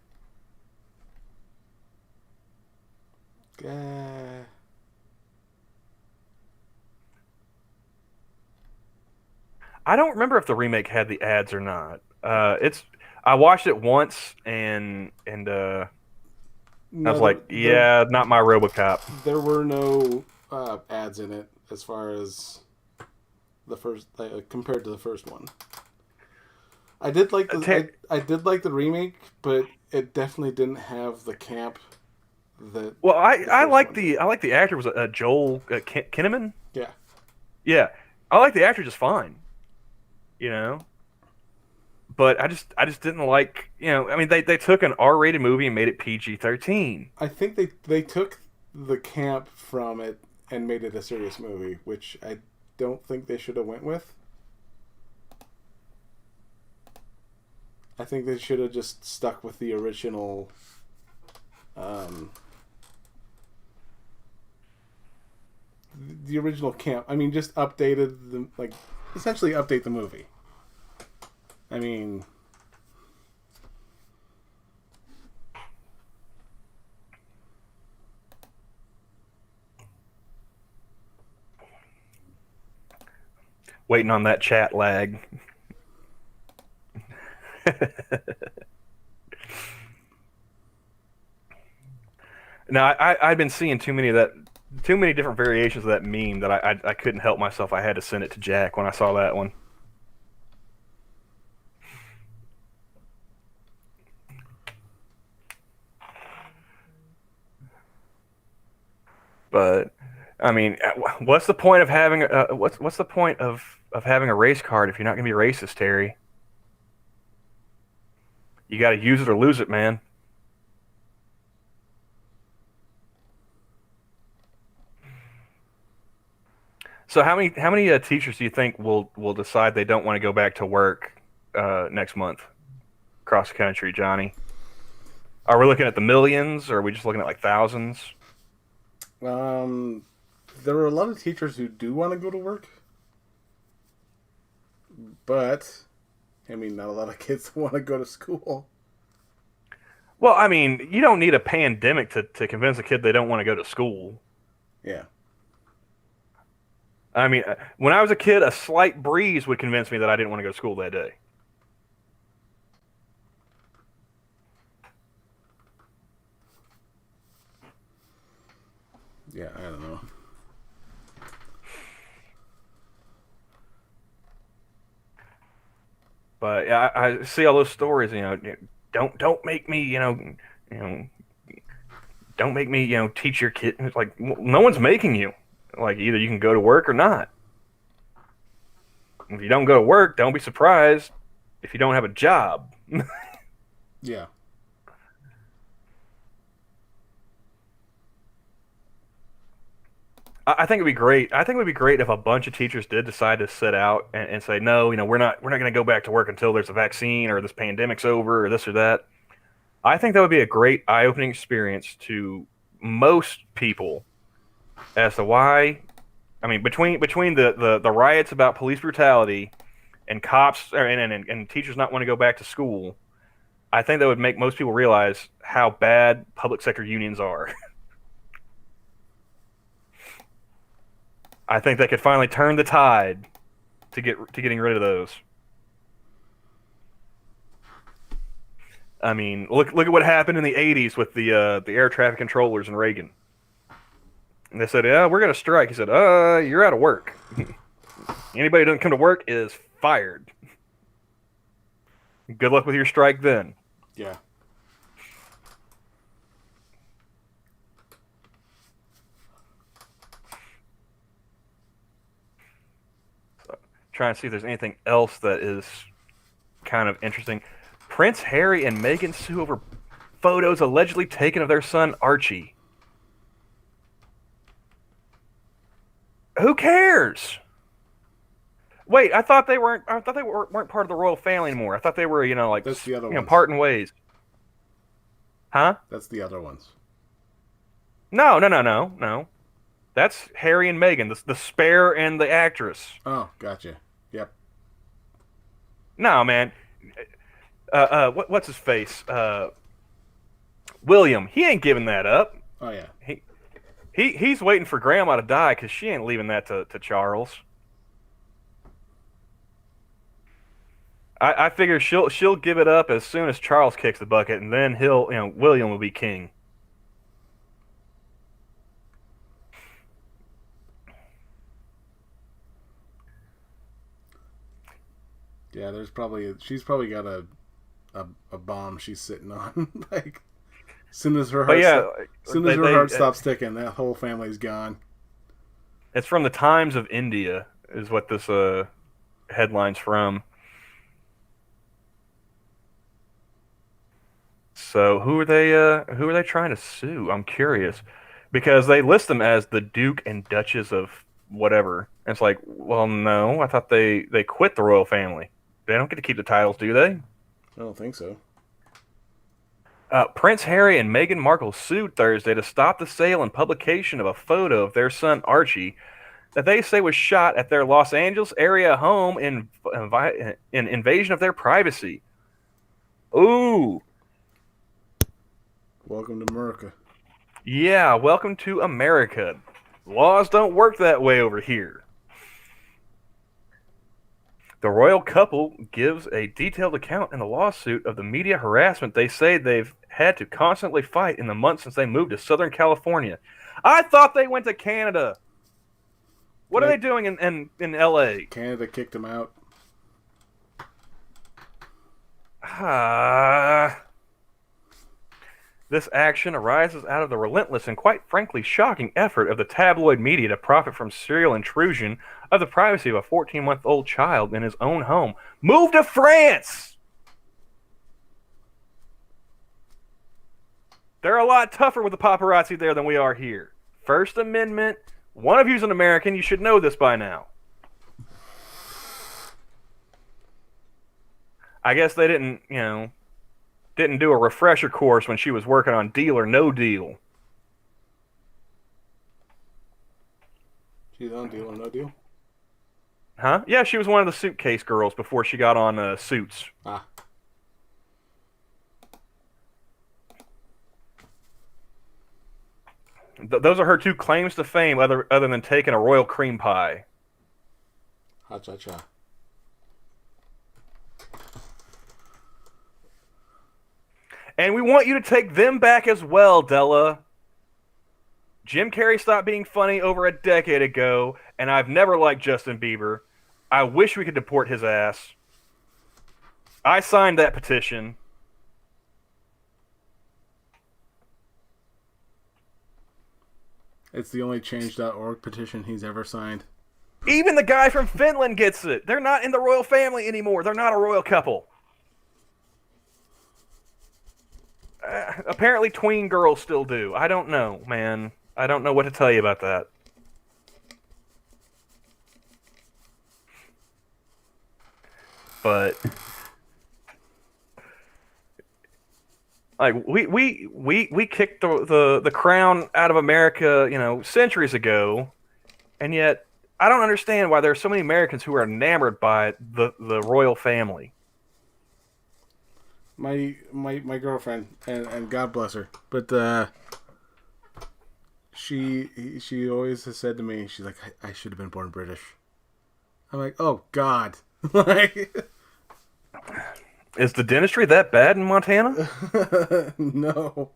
I don't remember if the remake had the ads or not. I watched it once and I was No, like, yeah, not my RoboCop. there were no ads in it as far as the first compared to the first one. I did like I did like the remake, but it definitely didn't have the camp that Well, the first one did. I like the actor was Joel Kinnaman. Yeah, Yeah, I like the actor just fine, you know. But I just didn't like, you know. I mean, they took an R-rated movie and made it PG-13. I think they took the camp from it and made it a serious movie, which I don't think they should have went with. I think they should have just stuck with the original. Um, the original camp. I mean, just updated the essentially update the movie. I mean, Waiting on that chat lag. Now I've been seeing too many different variations of that meme that I couldn't help myself. I had to send it to Jack when I saw that one. But I mean, what's the point of having what's the point of having a race card if you're not going to be racist, Terry? You got to use it or lose it, man. So how many teachers do you think will decide they don't want to go back to work next month across the country, Johnny? Are we looking at the millions, or are we just looking at like thousands? um, there are a lot of teachers who do want to go to work, but I mean, not a lot of kids want to go to school. Well, I mean, you don't need a pandemic to convince a kid they don't want to go to school. Yeah, I mean, when I was a kid, a slight breeze would convince me that I didn't want to go to school that day. yeah, I don't know. But yeah, I see all those stories. You know, don't make me, you know, don't make me, teach your kid. It's like no one's making you. Like either you can go to work or not. If you don't go to work, don't be surprised if you don't have a job. Yeah, I think it'd be great. I think it would be great if a bunch of teachers did decide to sit out and say, no, we're not going to go back to work until there's a vaccine or this pandemic's over or this or that. I think that would be a great eye-opening experience to most people as to why. I mean, between the riots about police brutality and cops and teachers not want to go back to school, I think that would make most people realize how bad public sector unions are. I think they could finally turn the tide to getting rid of those. I mean, look at what happened in the '80s with the air traffic controllers in Reagan. And they said, "Yeah, we're gonna strike." He said, you're out of work. Anybody who doesn't come to work is fired. Good luck with your strike then." yeah. Trying to see if there's anything else that is kind of interesting. Prince Harry and Meghan sue over photos allegedly taken of their son Archie. Who cares? Wait, I thought they weren't. I thought they weren't part of the royal family anymore. I thought they were, like That's the other ones. parting ways. Huh? That's the other ones. No, no, no, no, no. That's Harry and Meghan, the spare and the actress. Oh, gotcha. Yep. No, man. What's his face? William. He ain't giving that up. Oh yeah. He's waiting for Grandma to die because she ain't leaving that to Charles. I figure she'll give it up as soon as Charles kicks the bucket, and then William will be king. Yeah, she's probably got a bomb she's sitting on. Like, soon as her But heart yeah, heart stops ticking, that whole family's gone. it's from the Times of India, is what this headline's from. So who are they trying to sue? I'm curious, because they list them as the Duke and Duchess of whatever. And it's like, well, no, I thought they quit the royal family. They don't get to keep the titles, do they? I don't think so. Prince Harry and Meghan Markle sued Thursday to stop the sale and publication of a photo of their son Archie that they say was shot at their Los Angeles area home in invasion of their privacy. Ooh. Welcome to America. Yeah, welcome to America. Laws don't work that way over here. The royal couple gives a detailed account in the lawsuit of the media harassment they say they've had to constantly fight in the months since they moved to Southern California. I thought they went to Canada. What are they doing in L.A.? Canada kicked them out. This action arises out of the relentless and quite frankly shocking effort of the tabloid media to profit from serial intrusion of the privacy of a 14-month-old child in his own home. Move to France! They're a lot tougher with the paparazzi there than we are here. First Amendment. One of you's an American. You should know this by now. I guess they didn't do a refresher course when she was working on Deal or No Deal. She's on Deal or No Deal? Huh? Yeah, she was one of the suitcase girls before she got on Suits. Ah. Those are her two claims to fame other than taking a royal cream pie. Ha-cha-cha. And we want you to take them back as well, Della. Jim Carrey stopped being funny over a decade ago, and I've never liked Justin Bieber. I wish we could deport his ass. I signed that petition. It's the only change.org petition he's ever signed. Even the guy from Finland gets it. They're not in the royal family anymore. They're not a royal couple. Apparently tween girls still do. I don't know, man. I don't know what to tell you about that. But like we kicked the crown out of America, centuries ago, and yet I don't understand why there are so many Americans who are enamored by the royal family. My girlfriend, and God bless her, but she always has said to me, she's like, I should have been born British. I'm like, oh God. Like, is the dentistry that bad in Montana? No.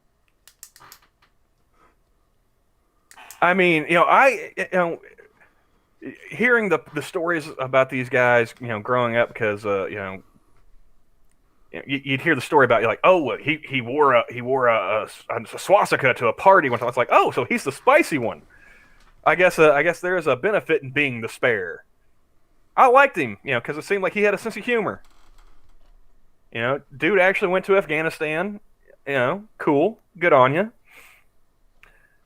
I mean, hearing the stories about these guys, growing up, because you'd hear the story about, you're like, oh, he wore a swastika to a party one time. It's like, oh, so he's the spicy one. I guess there is a benefit in being the spare. I liked him, because it seemed like he had a sense of humor. Dude actually went to Afghanistan. Cool, good on you.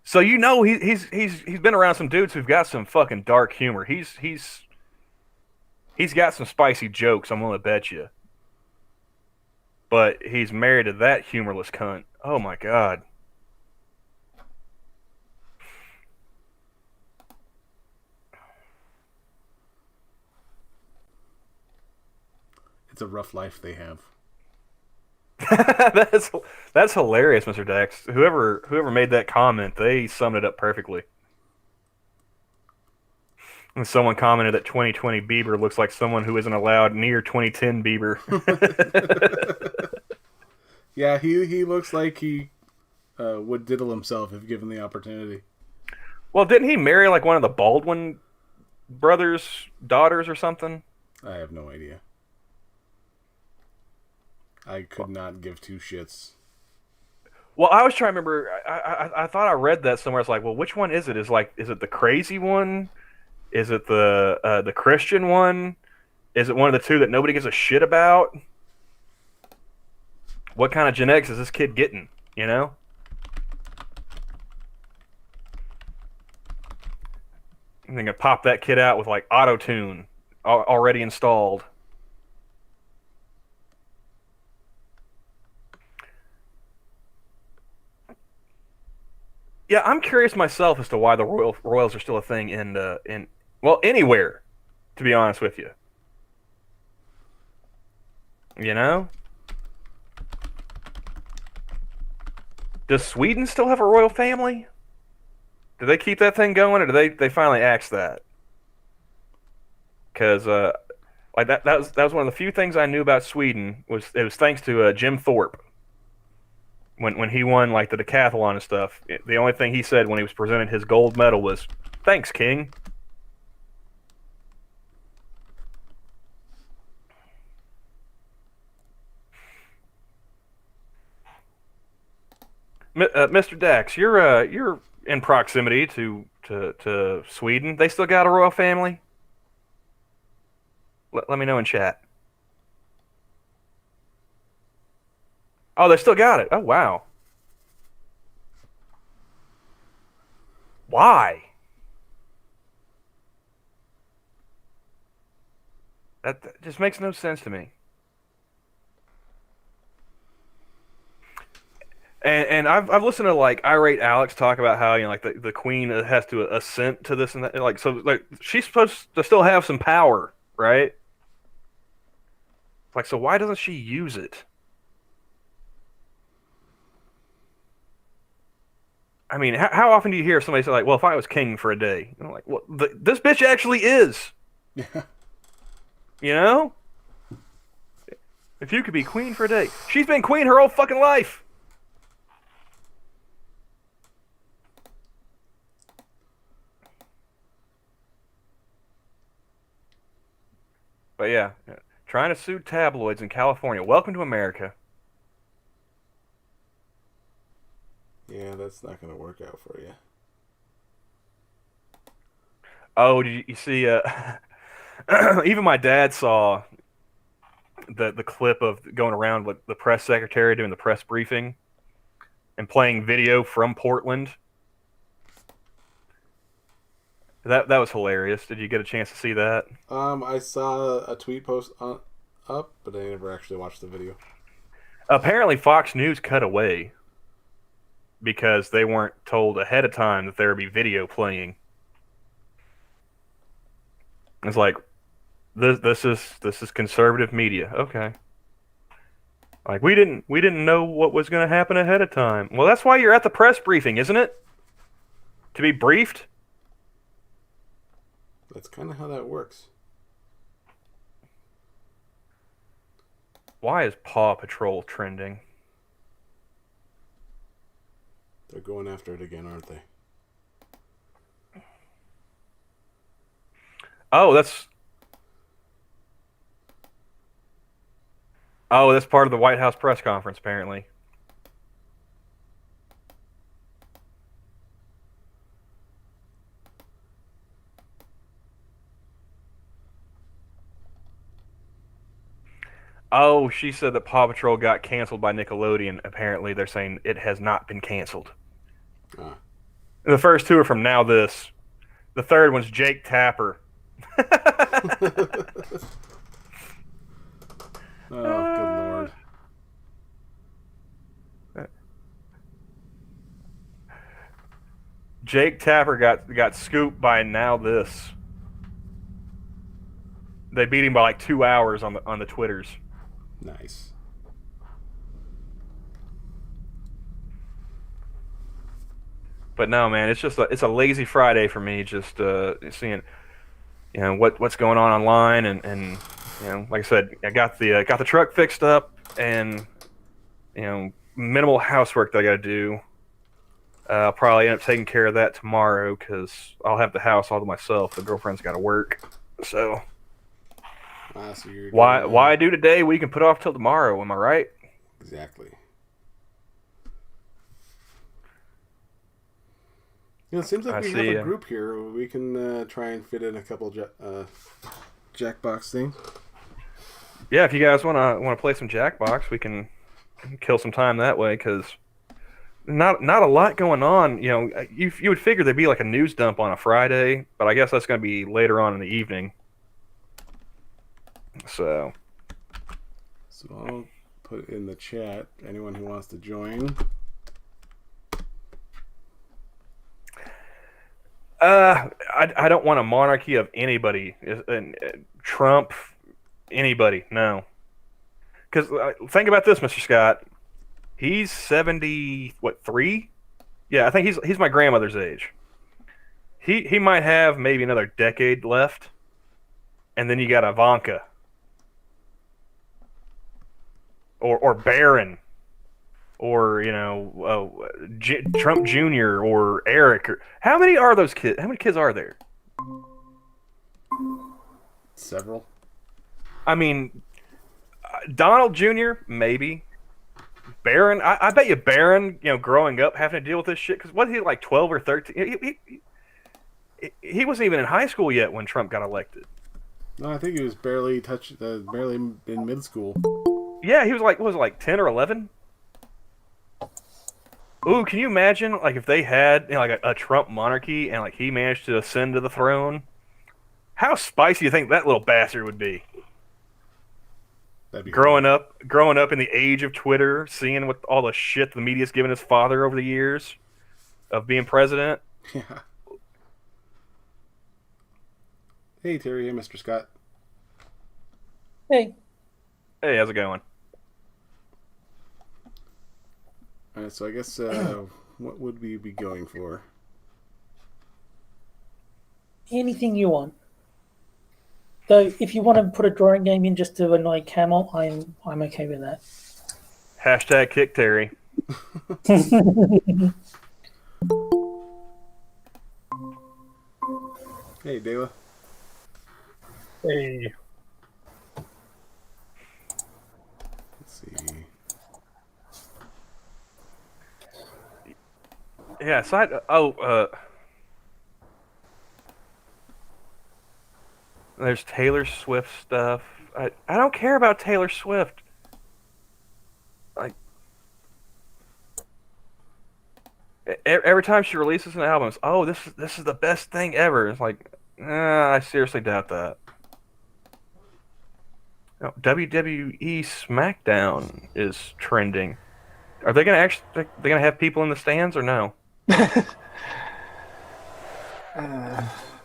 So he's been around some dudes who've got some fucking dark humor. He's got some spicy jokes, I'm gonna bet you. But he's married to that humorless cunt. Oh my God. It's a rough life they have. That's hilarious, Mr. Dax. Whoever made that comment, they summed it up perfectly. And someone commented that 2020 Bieber looks like someone who isn't allowed near 2010 Bieber. Yeah, he looks like he would diddle himself if given the opportunity. Well, didn't he marry like one of the Baldwin brothers' daughters or something? I have no idea. I could not give two shits. Well, I was trying to remember. I thought I read that somewhere. It's like, well, which one is it? Is it the crazy one? Is it the Christian one? Is it one of the two that nobody gives a shit about? What kind of genetics is this kid getting? You know? I'm gonna pop that kid out with like auto tune already installed. Yeah, I'm curious myself as to why the Royals are still a thing in well, anywhere, to be honest with you. You know? Does Sweden still have a royal family? Do they keep that thing going, or do they finally axe that? Because like that was one of the few things I knew about Sweden. It was thanks to Jim Thorpe. When he won like the decathlon and stuff, the only thing he said when he was presented his gold medal was, "Thanks, King." Mr. Dax, you're in proximity to Sweden. They still got a royal family? Let me know in chat. Oh, they still got it. Oh, wow. Why? That just makes no sense to me. And I've listened to like irate Alex talk about how like the queen has to assent to this and that, like, so like she's supposed to still have some power, right? Like, so why doesn't she use it? I mean, how often do you hear somebody say like, "Well, if I was king for a day," and I'm like, "Well, this bitch actually is." Yeah. You know, if you could be queen for a day, she's been queen her whole fucking life. But yeah, trying to sue tabloids in California. Welcome to America. Yeah, that's not going to work out for you. Oh, did you see? Even my dad saw the clip of going around with the press secretary doing the press briefing and playing video from Portland. That was hilarious. Did you get a chance to see that? I saw a tweet post up, but I never actually watched the video. Apparently, Fox News cut away because they weren't told ahead of time that there would be video playing. It's like this is conservative media. Okay. Like we didn't know what was going to happen ahead of time. Well, that's why you're at the press briefing, isn't it? To be briefed? That's kind of how that works. Why is Paw Patrol trending? They're going after it again, aren't they? Oh, that's part of the White House press conference, apparently. Oh, she said that Paw Patrol got canceled by Nickelodeon. Apparently, they're saying it has not been canceled. Ah. The first two are from Now This. The third one's Jake Tapper. Oh, good lord. Jake Tapper got scooped by Now This. They beat him by like 2 hours on the Twitters. Nice. But no, man, it's a lazy Friday for me. Just seeing, what's going on online, and like I said, I got the truck fixed up, and minimal housework that I got to do. I'll probably end up taking care of that tomorrow because I'll have the house all to myself. The girlfriend's got to work, so So you're why do today? We can put off till tomorrow. Am I right? Exactly. Yeah, it seems like we have a group here. We can try and fit in a couple Jackbox things. Yeah, if you guys want to play some Jackbox, we can kill some time that way, because not a lot going on. You know, you would figure there'd be like a news dump on a Friday, but I guess that's going to be later on in the evening. So I'll put in the chat anyone who wants to join. I don't want a monarchy of anybody. Trump, anybody, no. Because think about this, Mr. Scott. He's 3? Yeah, I think he's my grandmother's age. He might have maybe another decade left, and then you got Ivanka or Barron, or Trump Jr. or Eric. How many are those kids? How many kids are there? Several. I mean, Donald Jr. maybe. Barron, I bet you Barron, growing up having to deal with this shit, because what, he like 12 or 13? He wasn't even in high school yet when Trump got elected. No, I think he was barely in mid school. Yeah, he was like, what was it, like 10 or 11? Ooh, can you imagine, like, if they had like a Trump monarchy and like he managed to ascend to the throne? How spicy do you think that little bastard would be? That'd be growing up in the age of Twitter, seeing what all the shit the media's given his father over the years of being president. Yeah. Hey, Terry. Hey, Mr. Scott. Hey. Hey, how's it going? All right, so I guess what would we be going for? Anything you want. Though, if you want to put a drawing game in just to annoy Camel, I'm okay with that. Hashtag kick Terry. Hey, Dela. Hey. Let's see. Yeah, there's Taylor Swift stuff. I don't care about Taylor Swift. Like, every time she releases an album, it's, this is the best thing ever. It's like, I seriously doubt that. No, WWE SmackDown is trending. Are they gonna have people in the stands or no?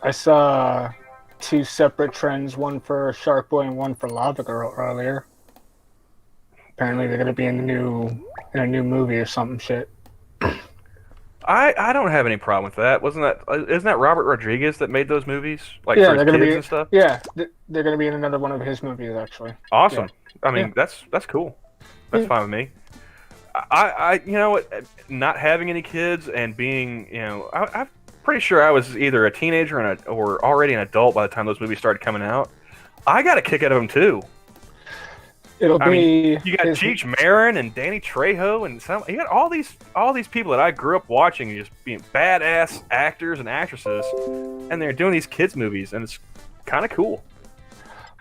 I saw 2 separate trends, one for Shark Boy and one for Lava Girl earlier. Apparently they're gonna be in a new movie or something shit. I don't have any problem with that. Isn't that Robert Rodriguez that made those movies? Like, yeah, for his they're gonna kids be and stuff? Yeah, they're gonna be in another one of his movies actually. Awesome. Yeah. I mean, that's cool. That's fine with me. I not having any kids and being, I'm pretty sure I was either a teenager or already an adult by the time those movies started coming out. I got a kick out of them too. You got Cheech Marin and Danny Trejo and you got all these people that I grew up watching just being badass actors and actresses, and they're doing these kids movies, and it's kind of cool.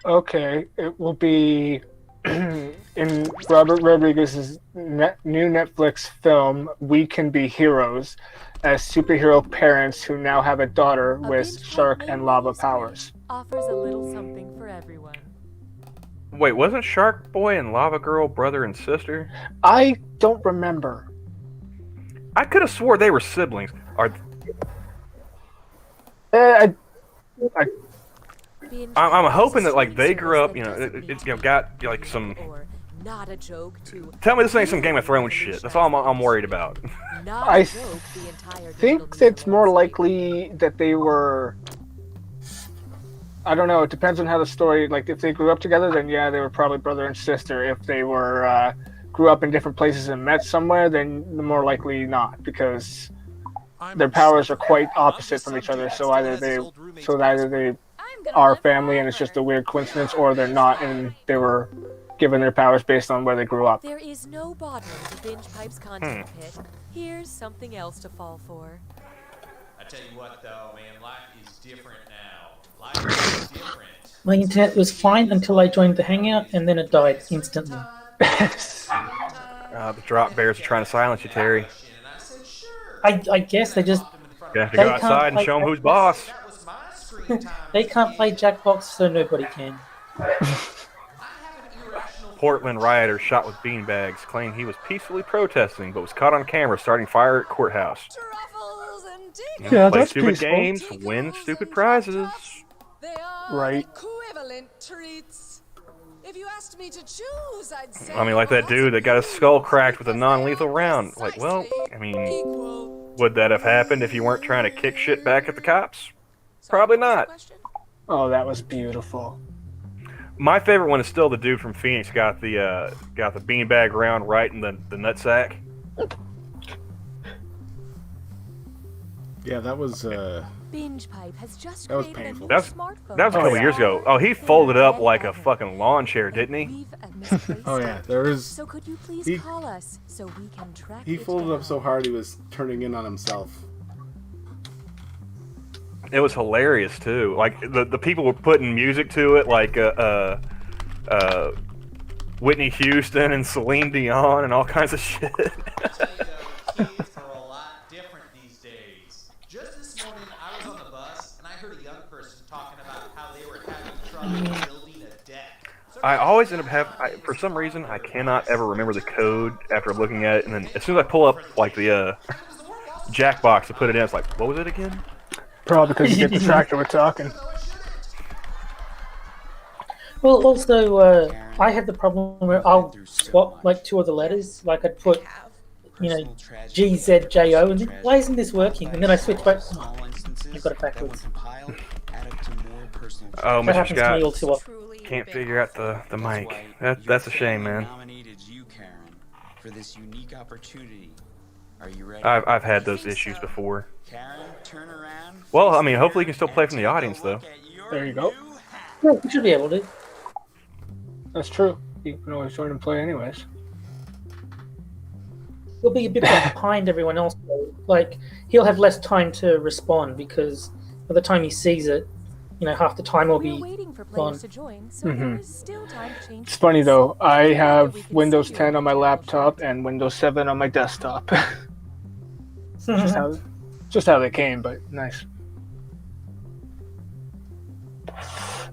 Okay, it will be in Robert Rodriguez's new Netflix film, We Can Be Heroes, as superhero parents who now have a daughter with shark and lava powers. Offers a little something for everyone. Wait, wasn't Shark Boy and Lava Girl brother and sister? I don't remember. I could have swore they were siblings. I'm hoping that like they grew up, got like some. Not a joke to. Tell me this ain't some Game of Thrones shit. That's all I'm worried about. I think it's more likely that they were. I don't know. It depends on how the story. Like, if they grew up together, then yeah, they were probably brother and sister. If they were grew up in different places and met somewhere, then more likely not, because their powers are quite opposite from each other. So either they are family and it's just a weird coincidence, or they're not and they were given their powers based on where they grew up. There is no bottom to Binge Pipe's content pit. Here's something else to fall for. I tell you what, though, man, life is different now. Life is different. My internet was fine until I joined the Hangout, and then it died instantly. The drop bears are trying to silence you, Terry. I guess they just You have to They go can't outside and play show them who's Jackbox. boss. they can't play Jackbox, so nobody can. Portland rioters shot with beanbags claim he was peacefully protesting, but was caught on camera starting fire at courthouse. Truffles and You know, Yeah, play that's stupid peaceful. games, win stupid prizes. They are Right. equivalent treats. If you asked me to choose, I'd say. I mean, like that dude that got his skull cracked with a non-lethal round. Like, well, I mean, Equal. would that have happened if you weren't trying to kick shit back at the cops? Probably not. Oh, that was beautiful. My favorite one is still the dude from Phoenix got the beanbag round right in the nutsack. Yeah, that was Binge Pipe has just That was created painful. a new That was- smartphone. That was a couple years ago. Oh, he folded up like a fucking lawn chair, didn't he? We've a misplaced oh yeah, it. there was So could you please he- call us so we can track he it folded up down? so hard he was turning in on himself. It was hilarious too. Like the people were putting music to it, like Whitney Houston and Celine Dion and all kinds of shit. I tell you though, kids are a lot different these days. Just this morning, I was on the bus and I heard a young person talking about how they were having trouble building a deck. I always end up having, for some reason, I cannot ever remember the code after looking at it, and then as soon as I pull up like the Jackbox to put it in, it's like, what was it again? Probably because you get distracted with talking. Well, also, I had the problem where I'll swap like two of the letters. Like I'd put, GZJO, and then, why isn't this working? And then I switch back. Oh, I got it backwards. Oh, That Mr. happens to me all Scott too often. can't figure out the mic. That's a shame, man. Nominated you, Karen, for this unique opportunity. Are you ready? I've had those issues before. Karen, turn around. Well, I mean, hopefully you can still play from the audience though. There you go. Yeah, we should be able to. That's true. You can always join and play anyways. He'll be a bit behind everyone else, though. Like, he'll have less time to respond because by the time he sees it, half the time will We're be waiting for gone. players to join, so there is still time to change. It's funny seats. though. I We have can Windows see 10 you on my in the laptop and Windows 7 on my desktop. just how they came, but nice.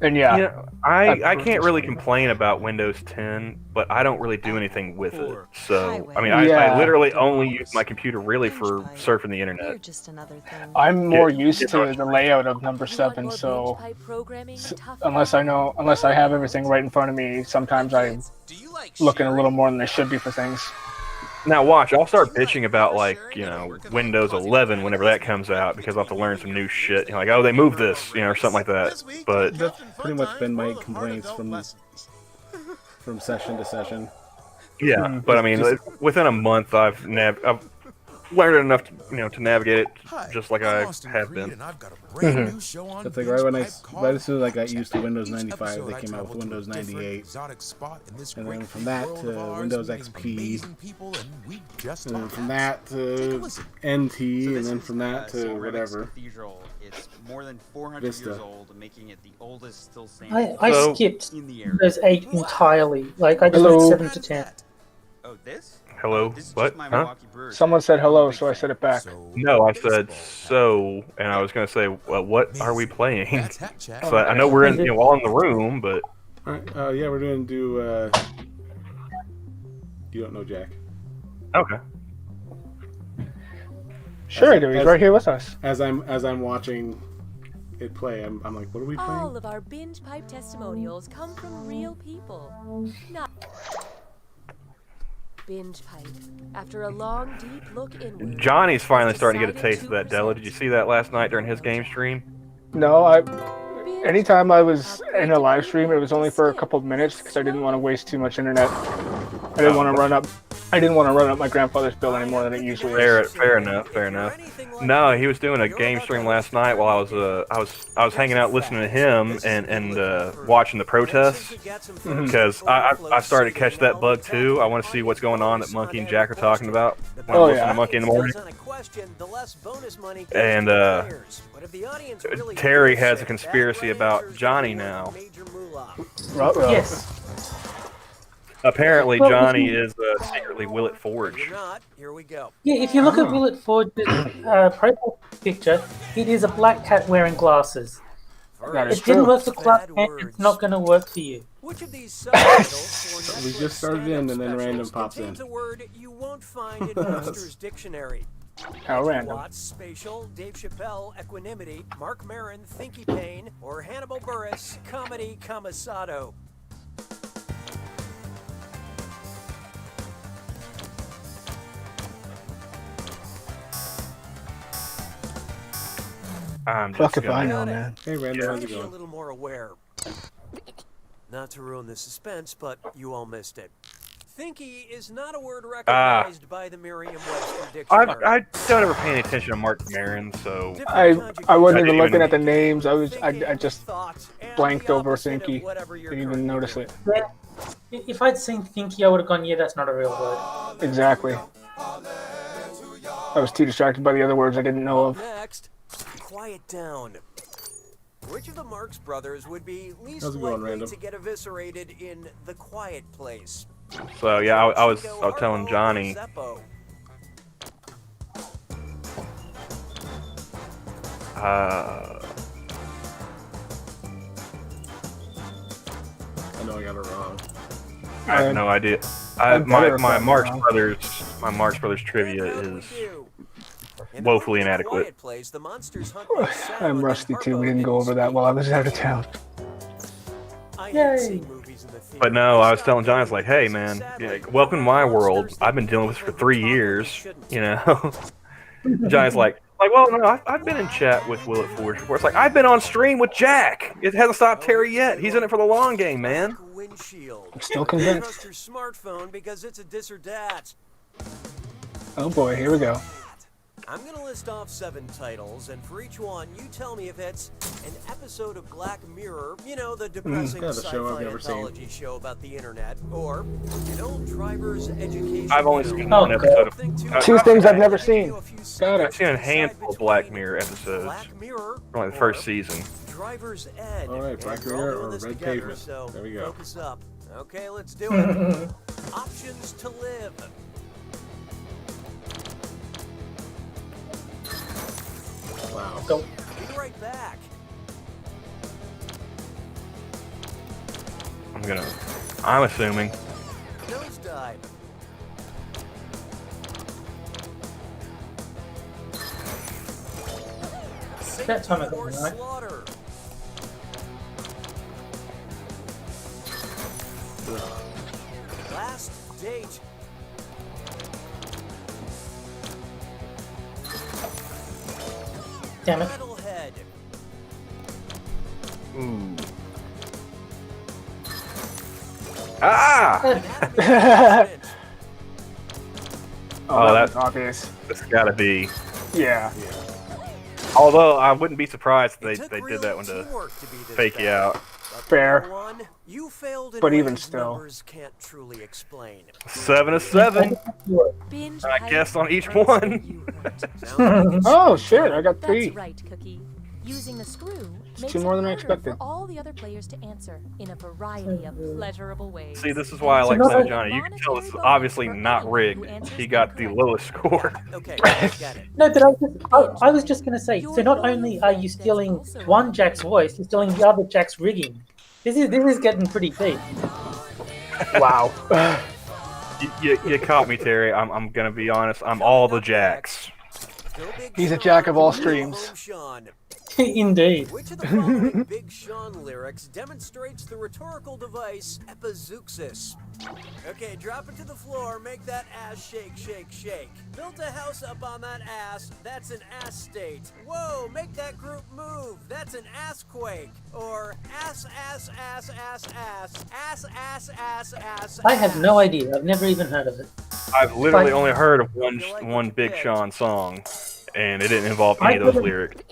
And yeah, Yeah, I can't really complain about Windows 10, but I don't really do anything with it. So, I mean, I Yeah. literally only use my computer really for surfing the internet. You're just another thing. I'm more used get to the layout of number You want 7, more so Binge Pipe programming, tough unless I have everything right in front of me, sometimes I'm Do you like looking a little more than I should be for things. Now watch, I'll start bitching about Windows 11 whenever that comes out because I'll have to learn some new shit. Like, oh, they moved this, or something like that. But That's pretty much been my complaints from session to session. yeah, but I mean, within a month, I've learned enough to navigate it just like I have been. It's like right as soon as I got used to Windows 95, they came out with Windows 98, and then from that to Windows XP, and then from that to NT, and then from that to whatever. Cathedral. It's more than 400 Vista. years old, making it the oldest still standing I So- skipped in the area. Windows 8 entirely. Like, I just Hello. went 7 to 10. Oh, this? Hello? This is What? just my Huh? Milwaukee Brewers. Someone said hello, so I said it back. No, I said so, and I was gonna say, well, what are we playing? So I know we're all in the room, but All right, yeah, we're going to do. You don't know Jack. okay. Sure I do. He's right here with us. As I'm watching it play, I'm like, what are we All playing? of our Binge Pipe testimonials come from real people, not Binge Pipe. After a long, deep look inward, Johnny's finally has starting to get a decided taste of that to dela. Did you see that last night during his game stream? No, Binge anytime I was Pipe in a live stream, it was only for a couple of minutes because I didn't want to waste too much internet. I didn't want to run up I didn't want to run up my grandfather's bill any more than it usually is. Fair enough. No, he was doing a game stream last night while I was hanging out listening to him and watching the protests because I started to catch that bug too. I want to see what's going on that Monkey and Jack are talking about when I'm listening to Monkey in the morning. And Terry has a conspiracy about Johnny now. Yes. Apparently, Johnny is secretly Willett Forge. Yeah, if you look at Willett Forge's profile picture, it is a black cat wearing glasses. It didn't work for Clark Kent, it's not going to work for you. We just started in and then random pops in. You won't find in Webster's dictionary. How random. Watts, spatial, Dave Chappelle, equanimity, Mark Maron, thinky pain, or Hannibal Buress, comedy, commissado. I'm Fuck just if I gonna... know, man. Hey, Randall, how's it Be a going? little more aware. Not to ruin the suspense, but you all missed it. Thinky is not a word recognized by the Merriam-Webster dictionary. I don't ever pay any attention to Mark Maron, so I wasn't even I didn't looking even- at the names. I just blanked over Thinky. Didn't even notice it. Yeah. If I'd seen Thinky, I would have gone, yeah, that's not a real word. Exactly. I was too distracted by the other words I didn't know of. Next, quiet down. Which of the Marx brothers would be least How's it going, likely Randall? to get eviscerated in The Quiet Place? So yeah, I was telling Johnny. I know I got it wrong. I have no idea. My Marx Brothers trivia is woefully inadequate. I'm rusty too. We didn't go over that while I was out of town. Yay! But no, I was telling Johnny, I was like, hey man, welcome to my world. I've been dealing with this for 3 years, you know. Johnny's like, well, no, I've been in chat with Willett Forge before. It's like, I've been on stream with Jack. It hasn't stopped Terry yet. He's in it for the long game, man. I'm still convinced. Trust your smartphone because it's a dis or dat. Oh boy, here we go. I'm gonna list off 7 titles, and for each one, you tell me if it's an episode of Black Mirror, you know, the depressing Yeah, the show I've sci-fi never seen. anthology show about the internet, or an old driver's education. I've only film. seen one episode of. Two things I've never seen. Got I've it. seen a handful of Black Mirror episodes. Black Mirror, From like the first season. Driver's Ed. All right, And Black we're all Mirror doing or this Red together, Pavement. So There we go. Focus up. Okay, let's do it. Options to live. Wow. Go. Be right back. I'm assuming. Nosedive. That time I got Or it right. slaughter. Last date. Damn it. Metalhead. Ooh. Ah! Anatomy Oh, that's that's obvious. that's gotta be. Yeah. Although I wouldn't be surprised if It took they real did that one to teamwork be this fake you bad. out. But Fair. number one, you failed in But even ways still. numbers can't truly explain. 7 of 7. Binge I pipe guessed on each brings one. you hurt. Sounds like it's Oh shit! I got That's 3. right, Cookie. Using the screw makes 2 more than I it harder expected. for all the other players to answer in a variety of pleasurable ways. See, this is why I like So playing not- Johnny. You can tell this is obviously not rigged. He got the lowest score. Okay, got it. No, but I was just going to say, so not only are you stealing one Jack's voice, you're stealing the other Jack's rigging. This is getting pretty deep. Wow. You caught me, Terry. I'm gonna be honest. I'm all the Jacks. Go Big He's a Sean, jack of all go streams. home, Sean. Indeed. Which of the following Big Sean lyrics demonstrates the rhetorical device epizeuxis? Okay, drop it to the floor, make that ass shake, shake, shake. Built a house up on that ass, that's an ass state. Whoa, make that group move, that's an ass quake. Or ass, ass, ass, ass, ass, ass, ass, ass, ass. I have no idea. I've never even heard of it. I've literally Like- only heard of one Big Sean song, and it didn't involve any of those lyrics.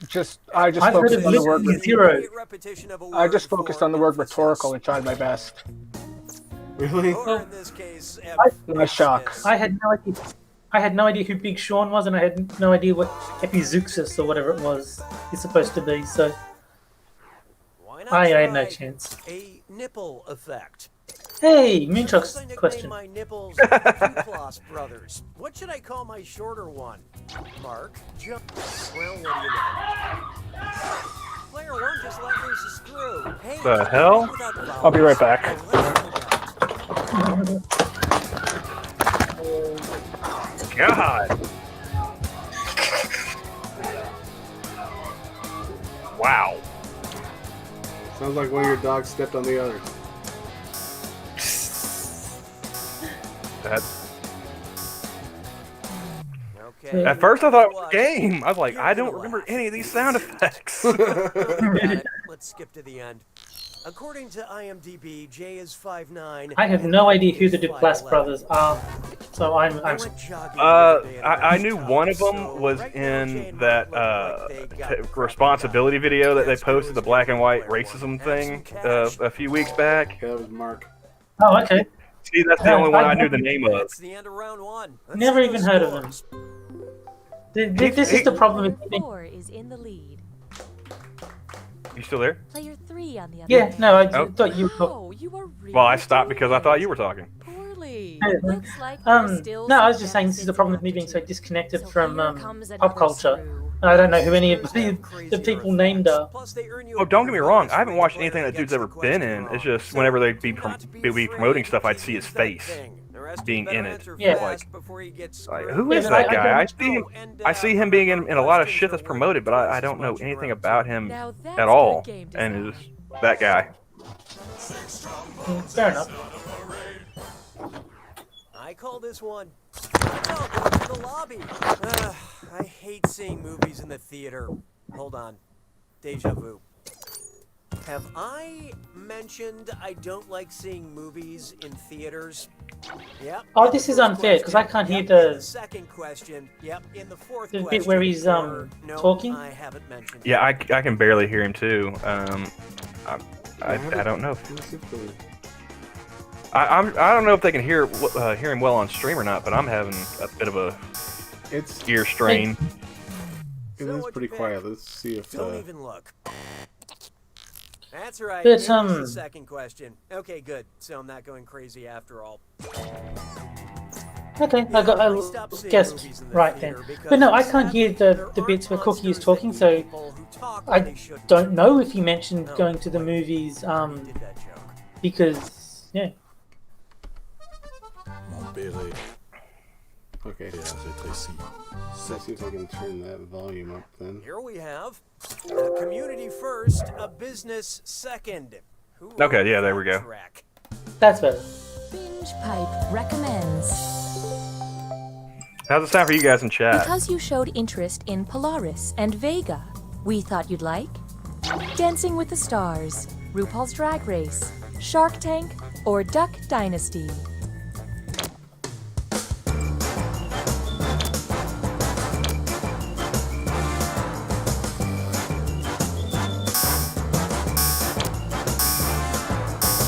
I just I've heard focused of on the word. literally zero. Repetition of a I just word focused for on the word emphasis. rhetorical and tried my best. Really? Or in this case, Nice shock. I had no idea. I had no idea who Big Sean was, and I had no idea what Epizeuxis or whatever it was is supposed to be. So Why not I had no try chance. a nipple effect? Hey, Suppose I Moonchuck's nickname question. my nipples the Duplass brothers. What should I call my shorter one? Mark? Well, what do you know? Player one just let loose a screw. Hey, The hell? without the I'll be right back. God. Wow. Sounds like one of your dogs stepped on the other. That, Okay. at first I thought it was a game. I was like, I don't remember any of these sound effects. Got it. Let's skip to the end. According to IMDb, Jay is 5'9". I have no idea who the Duplass brothers are, so I'm I knew one of them was in that responsibility video that they posted, the black and white racism thing, a few weeks back. That was Mark. Oh, okay. See, that's the only one I knew the name of. That's the end of round one. Let's Never see even those heard of them. scores. This is the problem with me. 4 is in the lead. You still there? Player 3 on the other Yeah, hand. no, I Oh. thought you were. Wow, you are really Well, I stopped doing because I thought you were it. talking. Poorly. Yeah. Looks like there's still No, I some was just saying this is the problem with me being so deficits in disconnected aptitude. from So here comes pop another culture. screw. I don't know who any of the people named are. Plus, they earn you Oh, a don't get me wrong. I haven't bonus watched for anything that dude's getting ever the been question in. It's wrong. just whenever they'd be, Do not to be be afraid promoting to stuff, I'd use see his that face thing. The rest being you better in it. answer Yeah. fast before you get Like, screwed. who is Yeah, that but guy? And, I see him being in a lot of shit that's promoted, but I don't know anything about him Now that's at all. good game And design. it's just that guy. Fair enough. I call this one. Now go to the lobby. I hate seeing movies in the theater. Hold on. Deja vu. Have I mentioned I don't like seeing movies in theaters? Yep. Oh, in this the is first unfair, 'cause I question. can't hear Yep, the- in the second question. Yep. In the fourth The bit question. where he's, or, no, talking? I haven't mentioned. Yeah, I can barely hear him too. I don't know. Let's see if the- I don't know if they can hear him well on stream or not, but I'm having a bit of a It's ear strain. it is pretty quiet. Let's see if Don't even look. That's right. But, Here's the second question. Okay, good. So I'm not going crazy after all. Okay, I got I stopped I seeing guessed movies in the right then. theater because But no, I can't sadly hear there the bits aren't where Cookie is monsters talking, that so eat people who talk when I they shouldn't. don't know if he mentioned No, going to the wait, movies. I already did that joke. Because yeah. okay. Let's see if I can turn that volume up then. Here we have a community first, a business second. Who wrote Okay, yeah, there we that go. track? That's better. Binge Pipe recommends. How's it sound for you guys in chat? Because you showed interest in Polaris and Vega, we thought you'd like Dancing with the Stars, RuPaul's Drag Race, Shark Tank, or Duck Dynasty.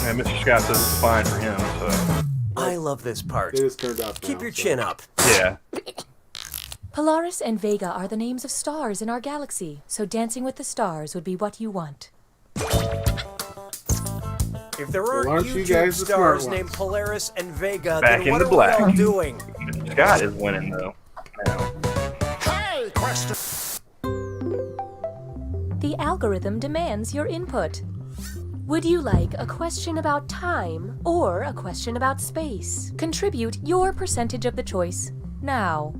Yeah, Mr. Scott says it's fine for him, so I love this part. It is turned off now. Keep your so- chin up. yeah. Polaris and Vega are the names of stars in our galaxy, so Dancing with the Stars would be what you want. If there aren't aren't you YouTube guys the smart stars named ones? Polaris and Vega, Back then in what the are black. we all doing? Mr. Scott is winning though. Now. The algorithm demands your input. Would you like a question about time or a question about space? Contribute your percentage of the choice now.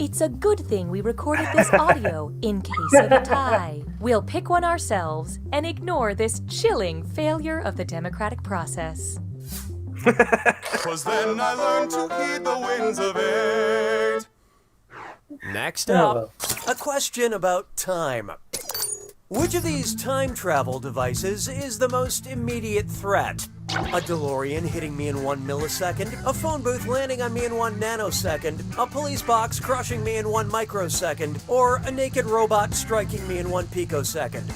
It's a good thing we recorded this audio in case of a tie. We'll pick one ourselves and ignore this chilling failure of the democratic process. 'Cause then I learned to heed the winds of eight. Next up, a question about time. Which of these time travel devices is the most immediate threat? A DeLorean hitting me in 1 millisecond, a phone booth landing on me in 1 nanosecond, a police box crushing me in 1 microsecond, or a naked robot striking me in 1 picosecond?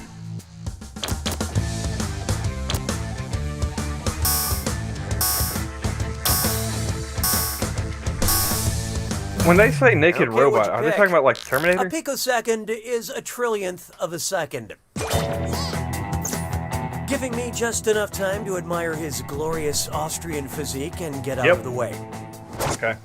When they say naked Okay, robot, what'd you are they pick? talking about like Terminator? A picosecond is a trillionth of a second. Giving me just enough time to admire his glorious Austrian physique and get out of the way. Okay.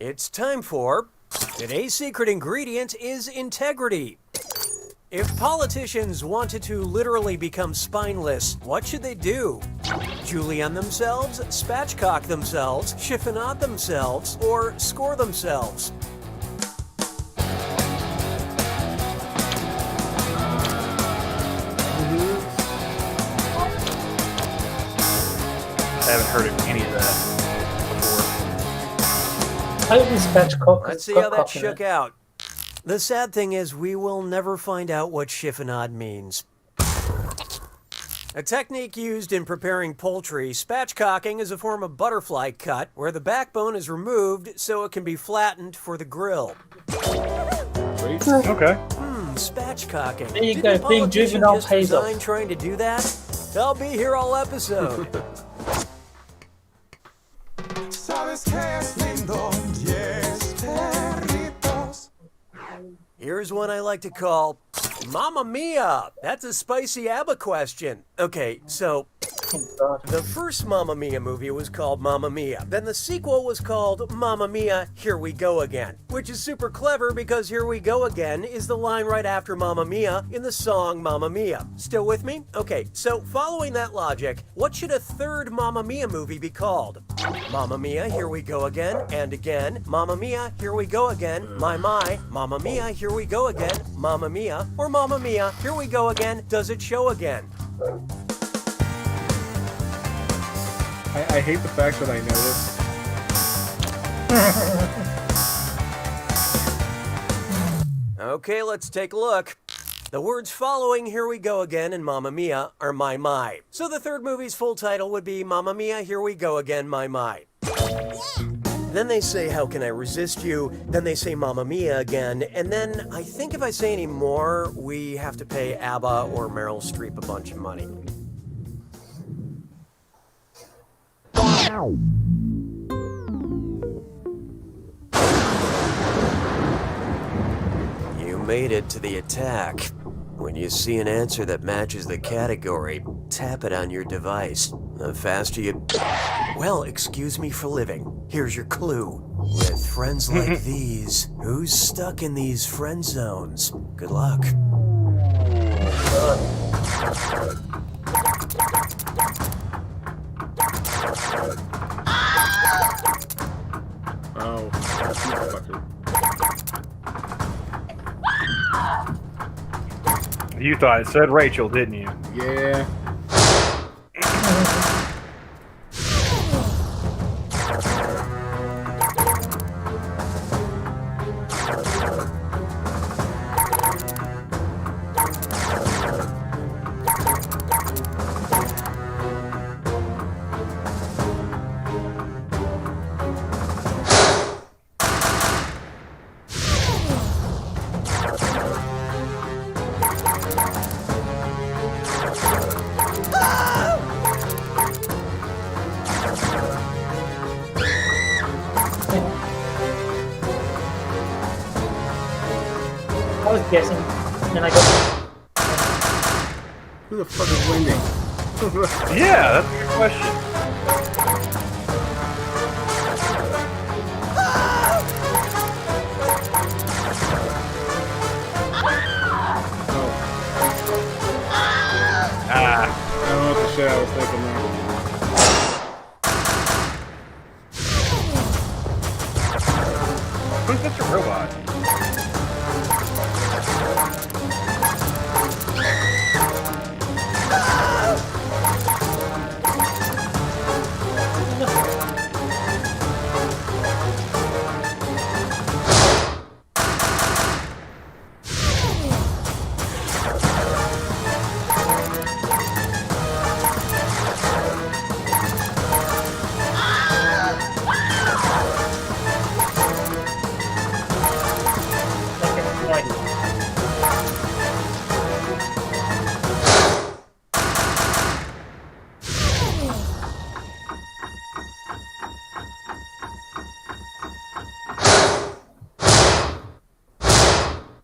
It's time for today's secret ingredient is integrity. If politicians wanted to literally become spineless, what should they do? Julienne themselves, spatchcock themselves, chiffonade themselves, or score themselves? I haven't heard of any of that before. I hope this spatchcock. Let's see how that shook out. The sad thing is we will never find out what chiffonade means. A technique used in preparing poultry, spatchcocking is a form of butterfly cut where the backbone is removed so it can be flattened for the grill. Okay. Spatchcocking. There you Did go, the being politician juvenile just pays off. resign trying to do that? I'll be here all episode. Sabes que es lindo, yes, perritos. Here's one I like to call Mamma Mia. That's a spicy ABBA question. Okay, so the first Mamma Mia movie was called Mamma Mia. Then the sequel was called Mamma Mia, Here We Go Again, which is super clever because Here We Go Again is the line right after Mamma Mia in the song Mamma Mia. Still with me? Okay, so following that logic, what should a third Mamma Mia movie be called? Mamma Mia, Here We Go Again, and again, Mamma Mia, Here We Go Again, my, Mamma Mia, Here We Go Again, Mamma Mia, or Mamma Mia, Here We Go Again, Does It Show Again? I hate the fact that I know this. Okay, let's take a look. The words following Here We Go Again and Mamma Mia are my. So the third movie's full title would be Mamma Mia, Here We Go Again, my. Then they say, How Can I Resist You? Then they say Mamma Mia again. And then I think if I say any more, we have to pay ABBA or Meryl Streep a bunch of money. You made it to the attack. When you see an answer that matches the category, tap it on your device. The faster you... Well, excuse me for living. Here's your clue. With friends like these, who's stuck in these friend zones? Good luck. Oh, motherfucker. You thought it said Rachel, didn't you? Yeah. I was guessing, and I got. Who the fuck is winning? Yeah, that's a good question. I don't know what the shit I was thinking there. such a robot.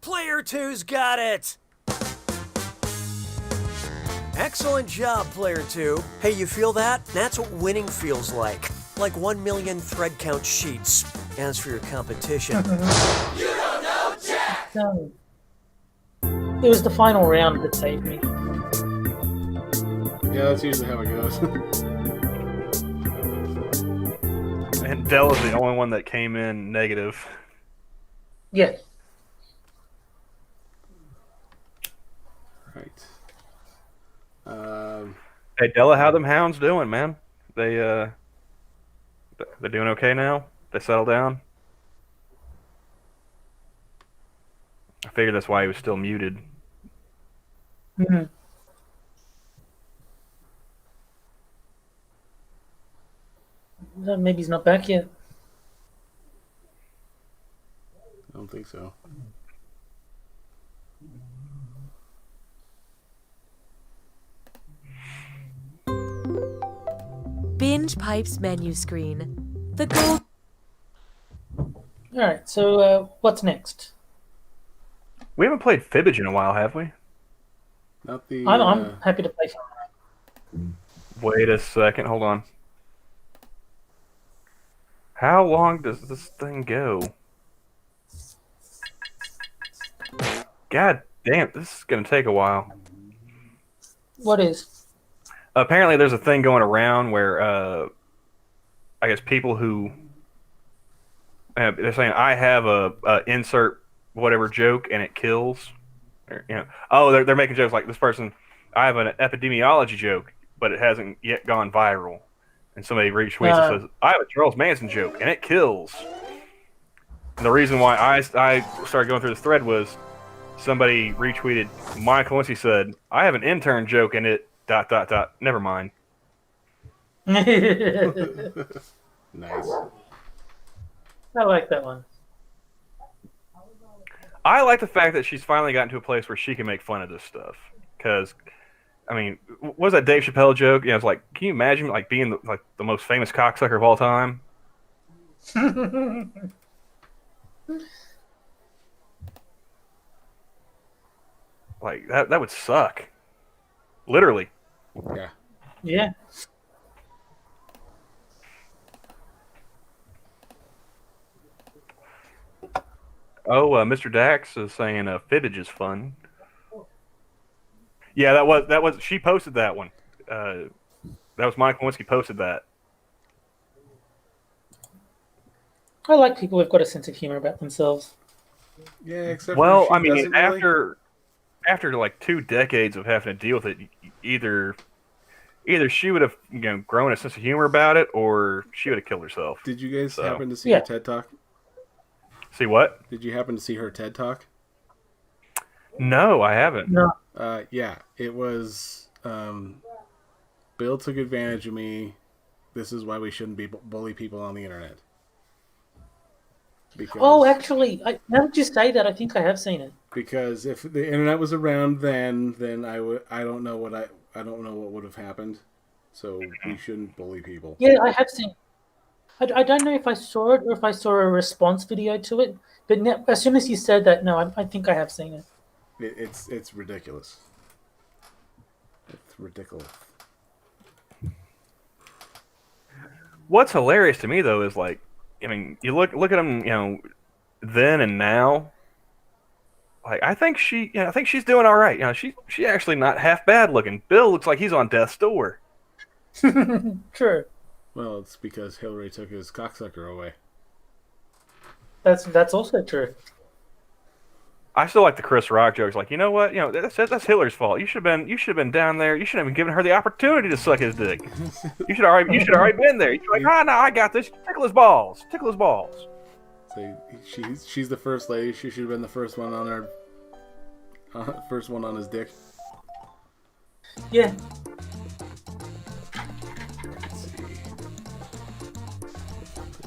Player two's got it! Excellent job, Player 2. Hey, you feel that? That's what winning feels like. Like 1 million thread count sheets. As for your competition... You don't know Jack! No. It was the final round that saved me. Yeah, that's usually how it goes. And Dell is the only one that came in negative. Yeah. Right. Hey Della, how them hounds doing, man? They're doing okay now? They settled down? I figured that's why he was still muted. Mm-hmm. Maybe he's not back yet. I don't think so. Binge Pipe's menu screen. The gold. Alright, so what's next? We haven't played Fibbage in a while, have we? Not the. I'm happy to play. Wait a second, hold on. How long does this thing go? God damn, this is gonna take a while. What is? Apparently there's a thing going around where, I guess people who... they're saying, I have a insert whatever joke and it kills. Or, you know, oh, they're making jokes like this person, I have an epidemiology joke, but it hasn't yet gone viral. And somebody retweets and says, I have a Charles Manson joke and it kills. And the reason why I started going through this thread was somebody retweeted, Mike Lewinsky said, I have an intern joke and it... ... Never mind. Nice. I like that one. I like the fact that she's finally gotten to a place where she can make fun of this stuff. Because, I mean, what was that Dave Chappelle joke? You know, it's like, can you imagine like being the most famous cocksucker of all time? Like that would suck. Literally. Yeah. Yeah. Oh, Mr. Dax is saying Fibbage is fun. Yeah, that was she posted that one. That was Mike Lewinsky posted that. I like people who've got a sense of humor about themselves. Yeah, except well, for I mean, doesn't really. after like 2 decades of having to deal with it, either she would have grown a sense of humor about it, or she would have killed herself. Did you guys happen to see her TED Talk? See what? Did you happen to see her TED Talk? No, I haven't. No. Yeah, it was. Bill took advantage of me. This is why we shouldn't bully people on the internet. Because, actually, now that you say that, I think I have seen it. Because if the internet was around then I don't know what would have happened. So we shouldn't bully people. Yeah, I have seen. I don't know if I saw it or if I saw a response video to it. But as soon as you said that, no, I think I have seen it. It's ridiculous. It's ridiculous. What's hilarious to me though is like, I mean, you look at them, then and now. Like, I think she's doing all right. She actually not half bad looking. Bill looks like he's on death's door. True. Well, it's because Hillary took his cocksucker away. That's also true. I still like the Chris Rock jokes. Like, you know what? That's Hitler's fault. You should have been down there. You should have been giving her the opportunity to suck his dick. You should already been there. You're like, no, I got this. Tickle his balls. Tickle his balls. So she's the first lady. She should have been the first one on her. First one on his dick. Yeah. Let's see.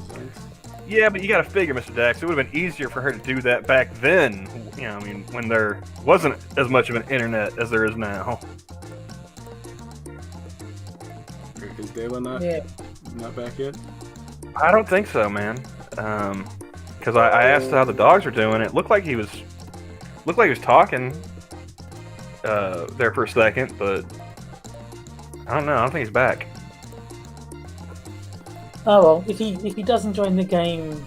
Present. Yeah, but you got to figure, Mr. Dax, it would have been easier for her to do that back then. When there wasn't as much of an internet as there is now. Is Dayla not back yet? I don't think so, man. Because I asked how the dogs are doing. It looked like he was talking there for a second, but I don't know. I don't think he's back. Oh well, if he doesn't join the game,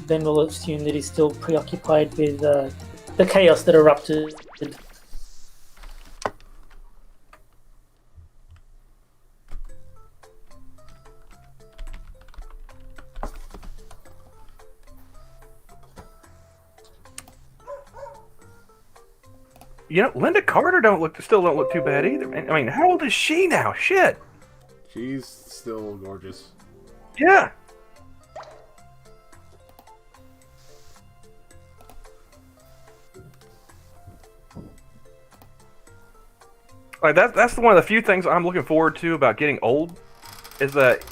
then we'll assume that he's still preoccupied with the chaos that erupted. Linda Carter still don't look too bad either, man. I mean, how old is she now? Shit. She's still gorgeous. Yeah. Like that's one of the few things I'm looking forward to about getting old, is that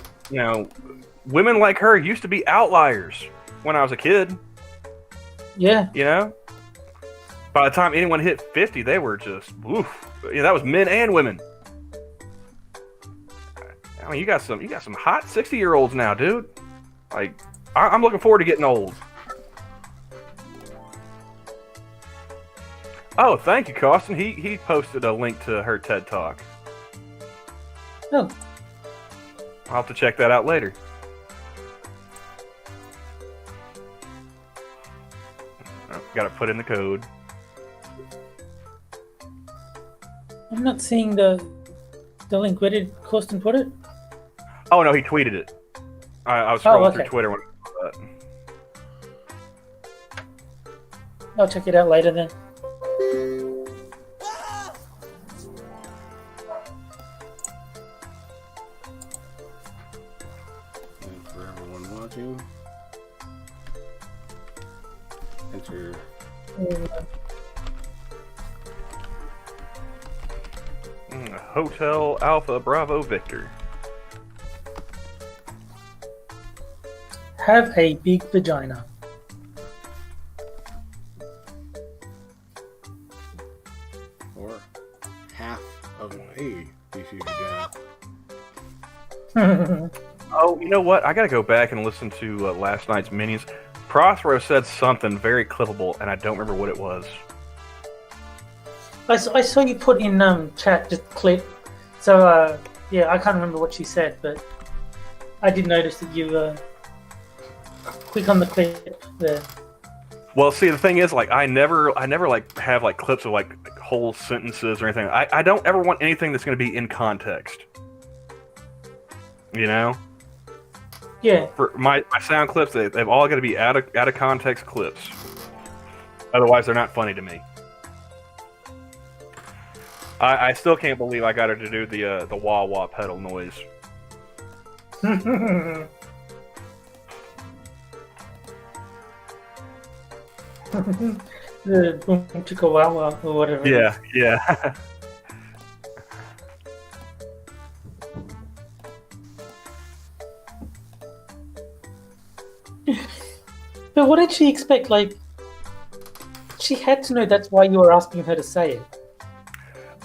women like her used to be outliers when I was a kid. Yeah. By the time anyone hit 50, they were just woof. That was men and women. I mean, you got some hot 60-year-olds now, dude. Like, I'm looking forward to getting old. Oh, thank you, Costin. He posted a link to her TED Talk. Oh. I'll have to check that out later. Got to put in the code. I'm not seeing the link. Where did Costin put it? Oh no, he tweeted it. I was scrolling through Twitter when I saw that. I'll check it out later then. And for everyone watching, enter. Hotel Alpha Bravo Victor. Have a big vagina. Or half of a beefy vagina. Oh, you know what? I gotta go back and listen to last night's minis. Prospero said something very clippable, and I don't remember what it was. I saw you put in chat just clip. So yeah, I can't remember what she said, but I did notice that you click on the clip there. Well, see, the thing is, like, I never like have like clips of like whole sentences or anything. I don't ever want anything that's going to be in context. Yeah. For my sound clips, they've all got to be out of context clips. Otherwise, they're not funny to me. I still can't believe I got her to do the wah wah pedal noise. The boom chicka wah wah or whatever. Yeah. But what did she expect? Like, she had to know that's why you were asking her to say it.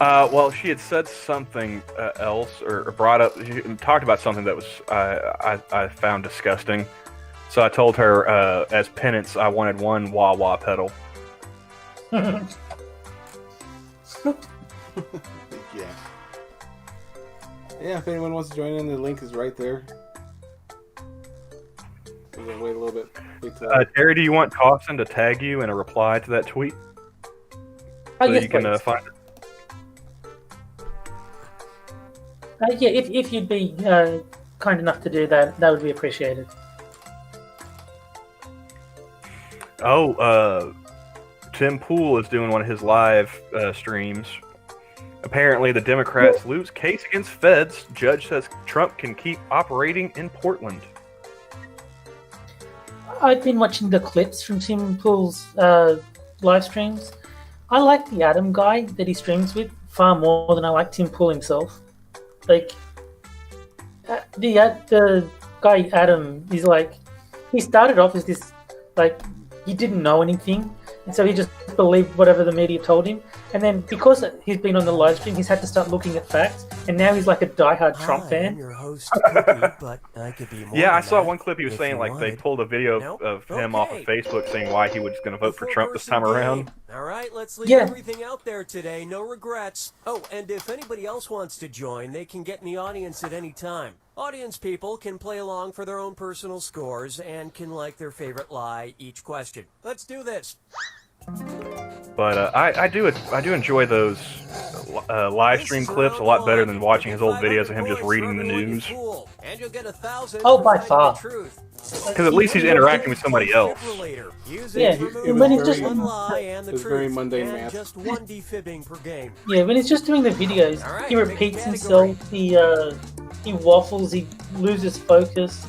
Well, she had said something else, or brought up, she talked about something that was I found disgusting. So I told her, as penance, I wanted one wah wah pedal. Yeah. Yeah, if anyone wants to join in, the link is right there. We're gonna wait a little bit. Terry, do you want Costin to tag you in a reply to that tweet? Oh, so yes, you can please. find it? Yeah, if you'd be kind enough to do that, that would be appreciated. Tim Pool is doing one of his live streams. Apparently, the Democrats lose case against feds. Judge says Trump can keep operating in Portland. I've been watching the clips from Tim Pool's live streams. I like the Adam guy that he streams with far more than I like Tim Pool himself. Like, the guy Adam is like, he started off as this, like, he didn't know anything, and so he just believed whatever the media told him. And then because he's been on the live stream, he's had to start looking at facts, and now he's like a diehard Trump fan. I'm your host, Cookie, but I could be more Yeah, I than saw that one clip he was if saying, you like, they wanted. pulled a video Nope. of him off of Okay. Facebook saying why he was going to vote for Trump this time around. All right, let's leave Yeah. everything out there today. No regrets. Oh, and if anybody else wants to join, they can get in the audience at any time. Audience people can play along for their own personal scores and can like their favorite lie each question. Let's do this. But I do enjoy those live stream clips a lot better than watching his old videos of him just reading the news. And you'll get 1,000 Oh, for by finding far. the truth. Because at least he's interacting with somebody else. Use Yeah, it to remove and when he's just one lie and the It's truth, very mundane and math. just one defibbing per game. Yeah, when he's just doing the videos, All right, he pick a repeats category. himself, he waffles, he loses focus.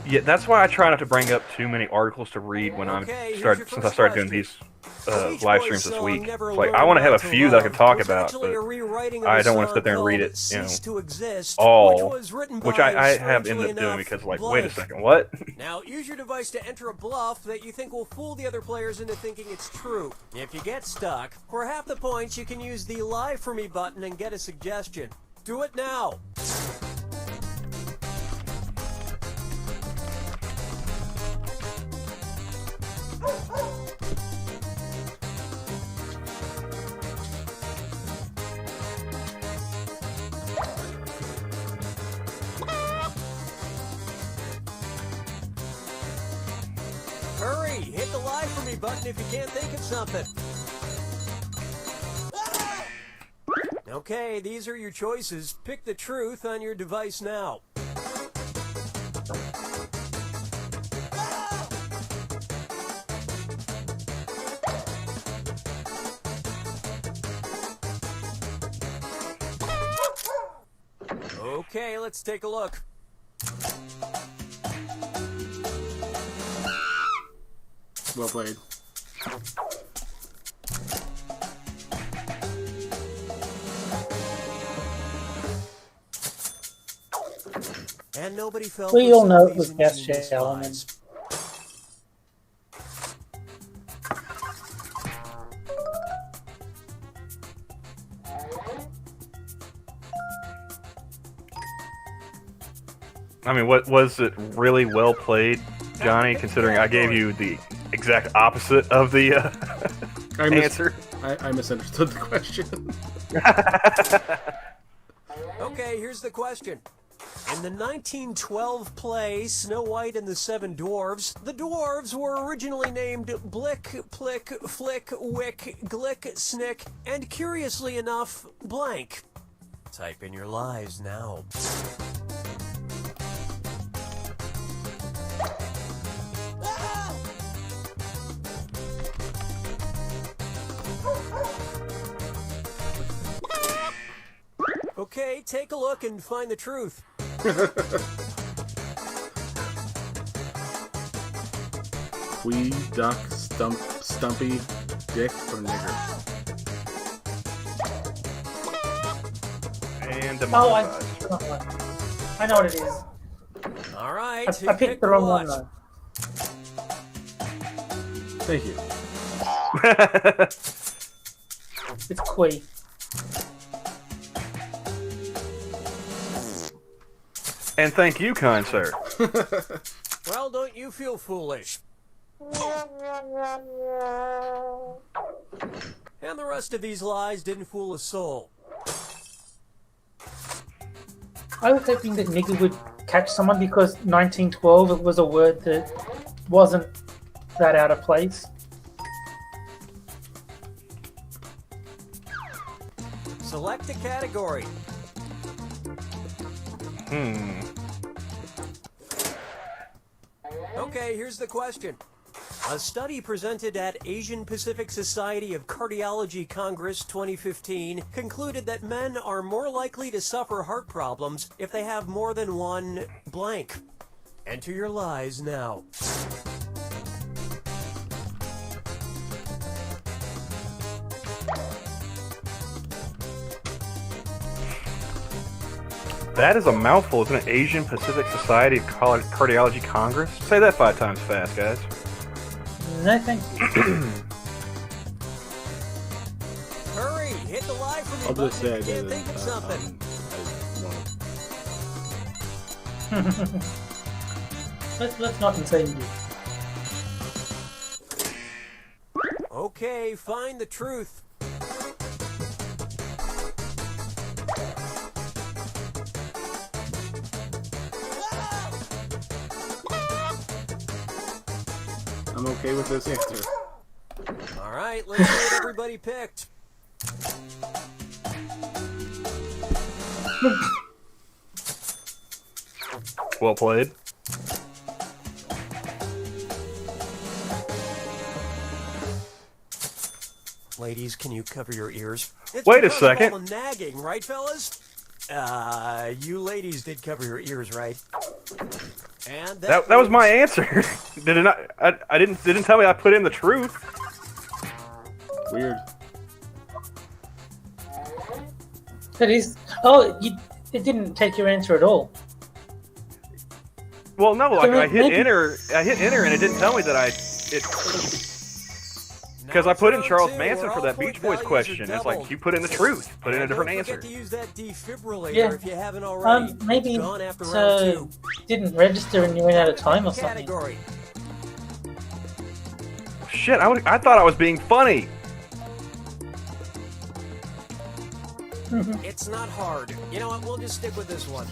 Yeah, that's why I try not to bring up too many articles to read when Okay, since I here's your started first doing question. these Beach live Boys streams this song week. Never It's like Learned I want to have a How to few that I can Love talk was about, actually a but rewriting of I a don't want to song sit there and read called it, Cease to Exist, all, which was written which by, I have strangely ended up doing enough, because, like, Blank. wait a second, what? Now, use your device to enter a bluff that you think will fool the other players into thinking it's true. If you get stuck, for half the points, you can use the Lie For Me button and get a suggestion. Do it now. Hurry, hit the Lie For Me button if you can't think of something. Okay, these are your choices. Pick the truth on your device now. Okay, let's take a look. Well played. And nobody felt We for all some know it was reason Gas using these Salmon. lies. I mean, what was it really well played, Johnny? Considering I gave you the exact opposite of the answer. I misunderstood the question. Okay, here's the question. In the 1912 play Snow White and the Seven Dwarfs, the dwarves were originally named Blick, Plick, Flick, Wick, Glick, Snick, and curiously enough, blank. Type in your lies now. Okay, take a look and find the truth. Quee, duck, stumpy, dick, or nigger. And Oh, demonetized. I know what it is. All right, I picked the wrong one, though. Thank you. It's Quee. And thank you, kind sir. Well, don't you feel foolish. And the rest of these lies didn't fool a soul. I was hoping that nigger would catch someone because 1912 was a word that wasn't that out of place. Select a category. Okay, here's the question. A study presented at Asian Pacific Society of Cardiology Congress 2015 concluded that men are more likely to suffer heart problems if they have more than one blank. Enter your lies now. That is a mouthful. It's an Asian Pacific Society of Cardiology Congress. Say that 5 times fast, guys. No, thank you. Hurry, hit the lie for me I'll just say I button if you can't did it. think of something. Let's not insane you. Okay, find the truth. I'm okay with this answer. All right, let's see what everybody picked. Well played. Ladies, can you cover your ears? It's Wait a because of all second. the nagging, right, fellas? You ladies did cover your ears, right? And That was my answer. Did it not? I didn't tell me I put in the truth. Weird. That is. Oh, it didn't take your answer at all. Well, no, like I hit maybe- enter. I hit enter, and it didn't tell me that because I put in Charles Manson for that Beach Boys question. It's like you put in the truth, put in a different answer. Don't forget to use that defibrillator Yeah. if you haven't already. Maybe Gone after round 2. didn't register and you went out of time or something. Category. Shit, I thought I was being funny. It's not hard. You know what? We'll just stick with this one.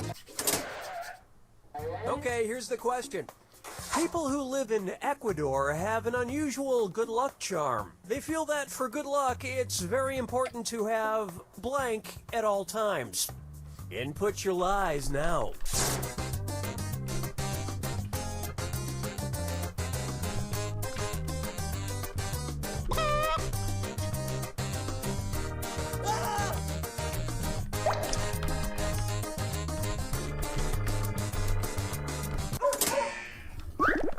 Okay, here's the question. People who live in Ecuador have an unusual good luck charm. They feel that for good luck, it's very important to have blank at all times. Input your lies now.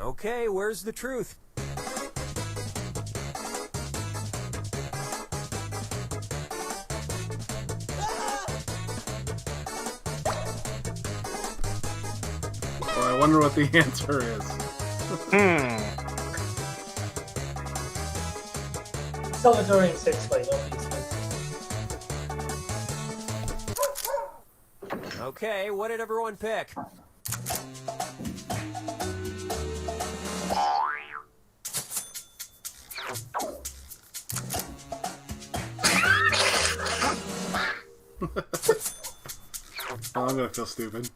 Okay, where's the truth? Well, I wonder what the answer is. Salvadorian sex slave, obviously. Okay, what did everyone pick? Oh, I'm gonna feel stupid.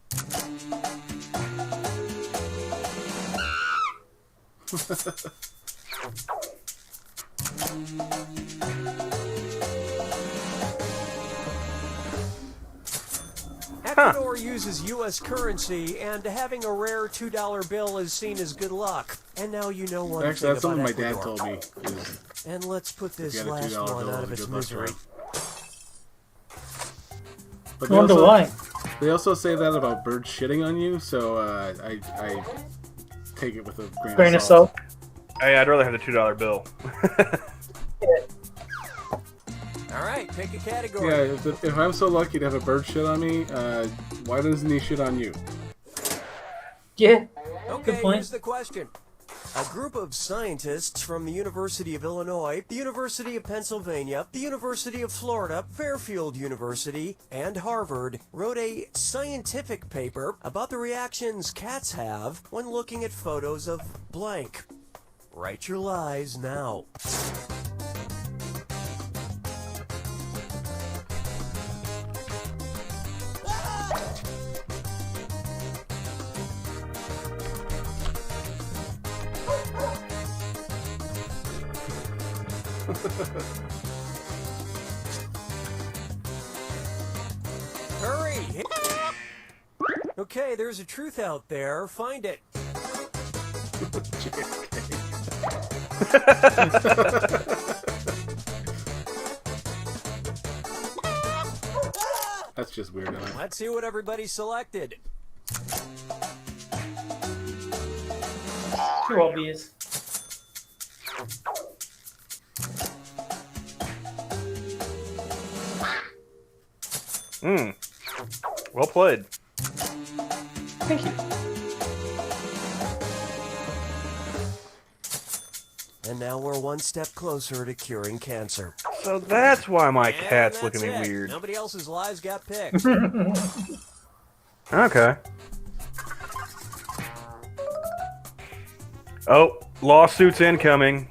Ecuador uses U.S. currency, and having a rare $2 bill is seen as good luck. And now you know one Actually, that's thing something about my dad Ecuador. told me. Is And let's put if this you had a last $2 one bill, out it of was a its good luck misery. charm. But I wonder why. They also say that about birds shitting on you, so I take it with a Grain of salt. Hey, I'd rather have the $2 bill. All right, pick a category. Yeah, if I'm so lucky to have a bird shit on me, why doesn't he shit on you? Yeah. Okay, Good point. here's the question. A group of scientists from the University of Illinois, the University of Pennsylvania, the University of Florida, Fairfield University, and Harvard wrote a scientific paper about the reactions cats have when looking at photos of blank. Write your lies now. Hurry! Okay, there's a truth out there. Find it. That's just weird. Let's see what everybody selected. Too obvious. Well played. Thank you. And now we're one step closer to curing cancer. So that's why my And cat's looking at that's me it. weird. Nobody else's lives got picked. Okay. Oh, lawsuits incoming.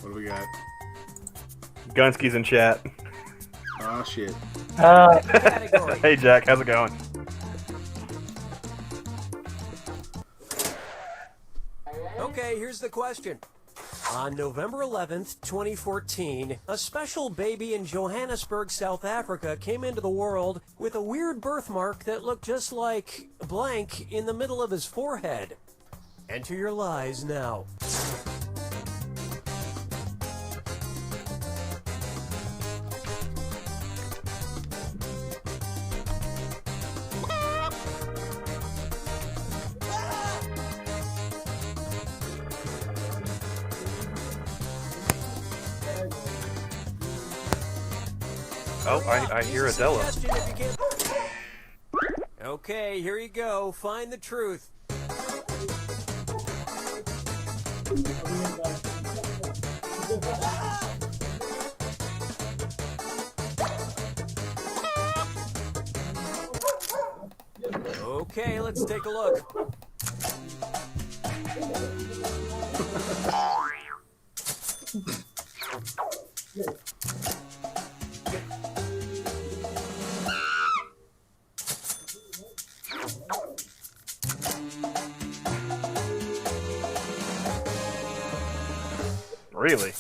What do we got? Gunski's in chat. Oh shit. Hey Jack, how's it going? Okay, here's the question. On November 11th, 2014, a special baby in Johannesburg, South Africa came into the world with a weird birthmark that looked just like blank in the middle of his forehead. Enter your lies now. Oh, I hear Adela. Okay, here you go. Find the truth. Okay, let's take a look. Really?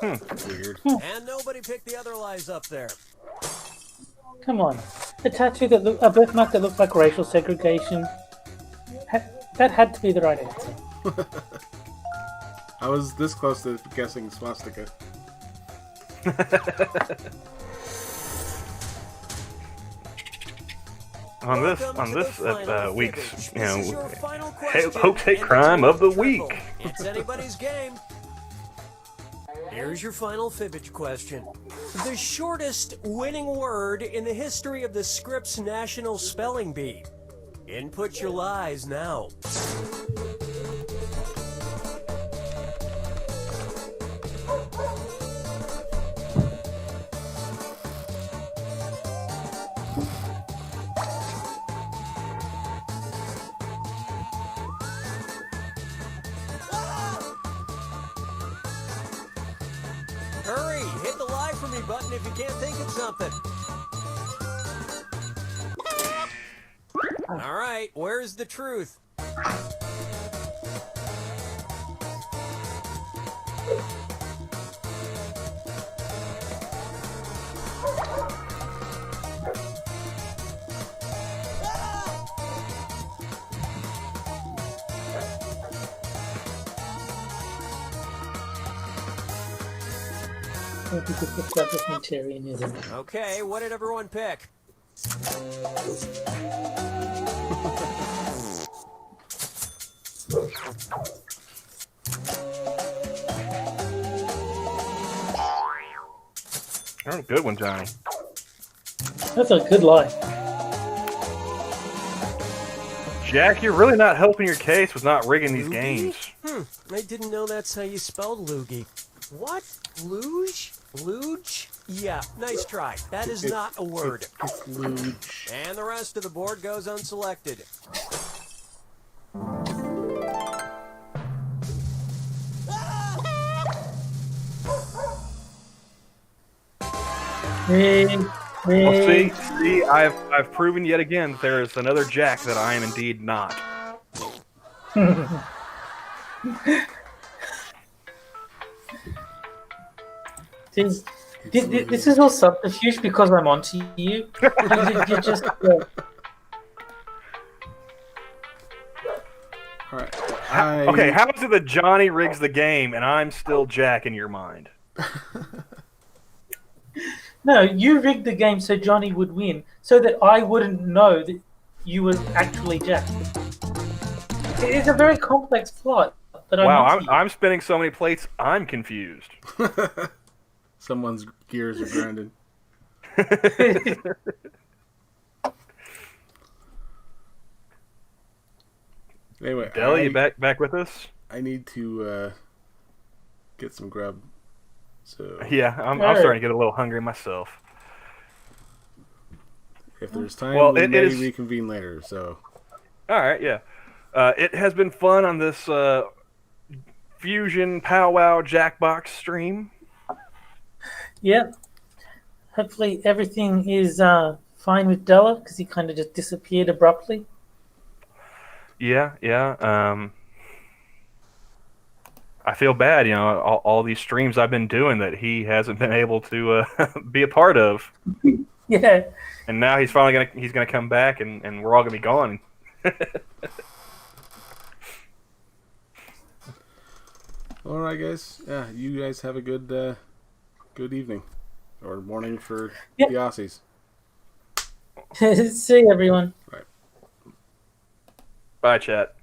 Weird. And nobody picked the other lies up there. Come on. A tattoo that a birthmark that looked like racial segregation. That had to be the right answer. I was this close to guessing swastika. On this week's, Hoax Hate Crime of the Week. It's anybody's game. Here's your final fibbage question. The shortest winning word in the history of the Scripps National Spelling Bee. Input your lies now. Hurry, hit the lie for me button if you can't think of something. All right, where's the truth? I think it's establishmentarianism. Okay, what did everyone pick? Oh, good one, Johnny. That's a good lie. Jack, you're really not helping your case with not rigging these games. I didn't know that's how you spelled loogie. What? Luge? Luge? Yeah, nice try. That is not a word. It's luge. And the rest of the board goes unselected. Well, see, I've proven yet again that there is another Jack that I am indeed not. This is all subterfuge because I'm onto you. You're just. Alright. Okay, how is it that Johnny rigs the game and I'm still Jack in your mind? No, you rigged the game so Johnny would win, so that I wouldn't know that you were actually Jack. It's a very complex plot. But I'm spinning so many plates, I'm confused. Someone's gears are grinding. Anyway, Deli, you back with us? I need to get some grub. So yeah, I'm starting to get a little hungry myself. If there's time, we may reconvene later. So, all right, yeah. It has been fun on this Fusion Powwow Jackbox stream. Yep. Hopefully everything is fine with Della, because he kind of just disappeared abruptly. Yeah. I feel bad, all these streams I've been doing that he hasn't been able to be a part of. Yeah. And now he's finally gonna come back, and we're all gonna be gone. All right, guys. Yeah, you guys have a good evening or morning for the Aussies. See you, everyone. Right. Bye, chat.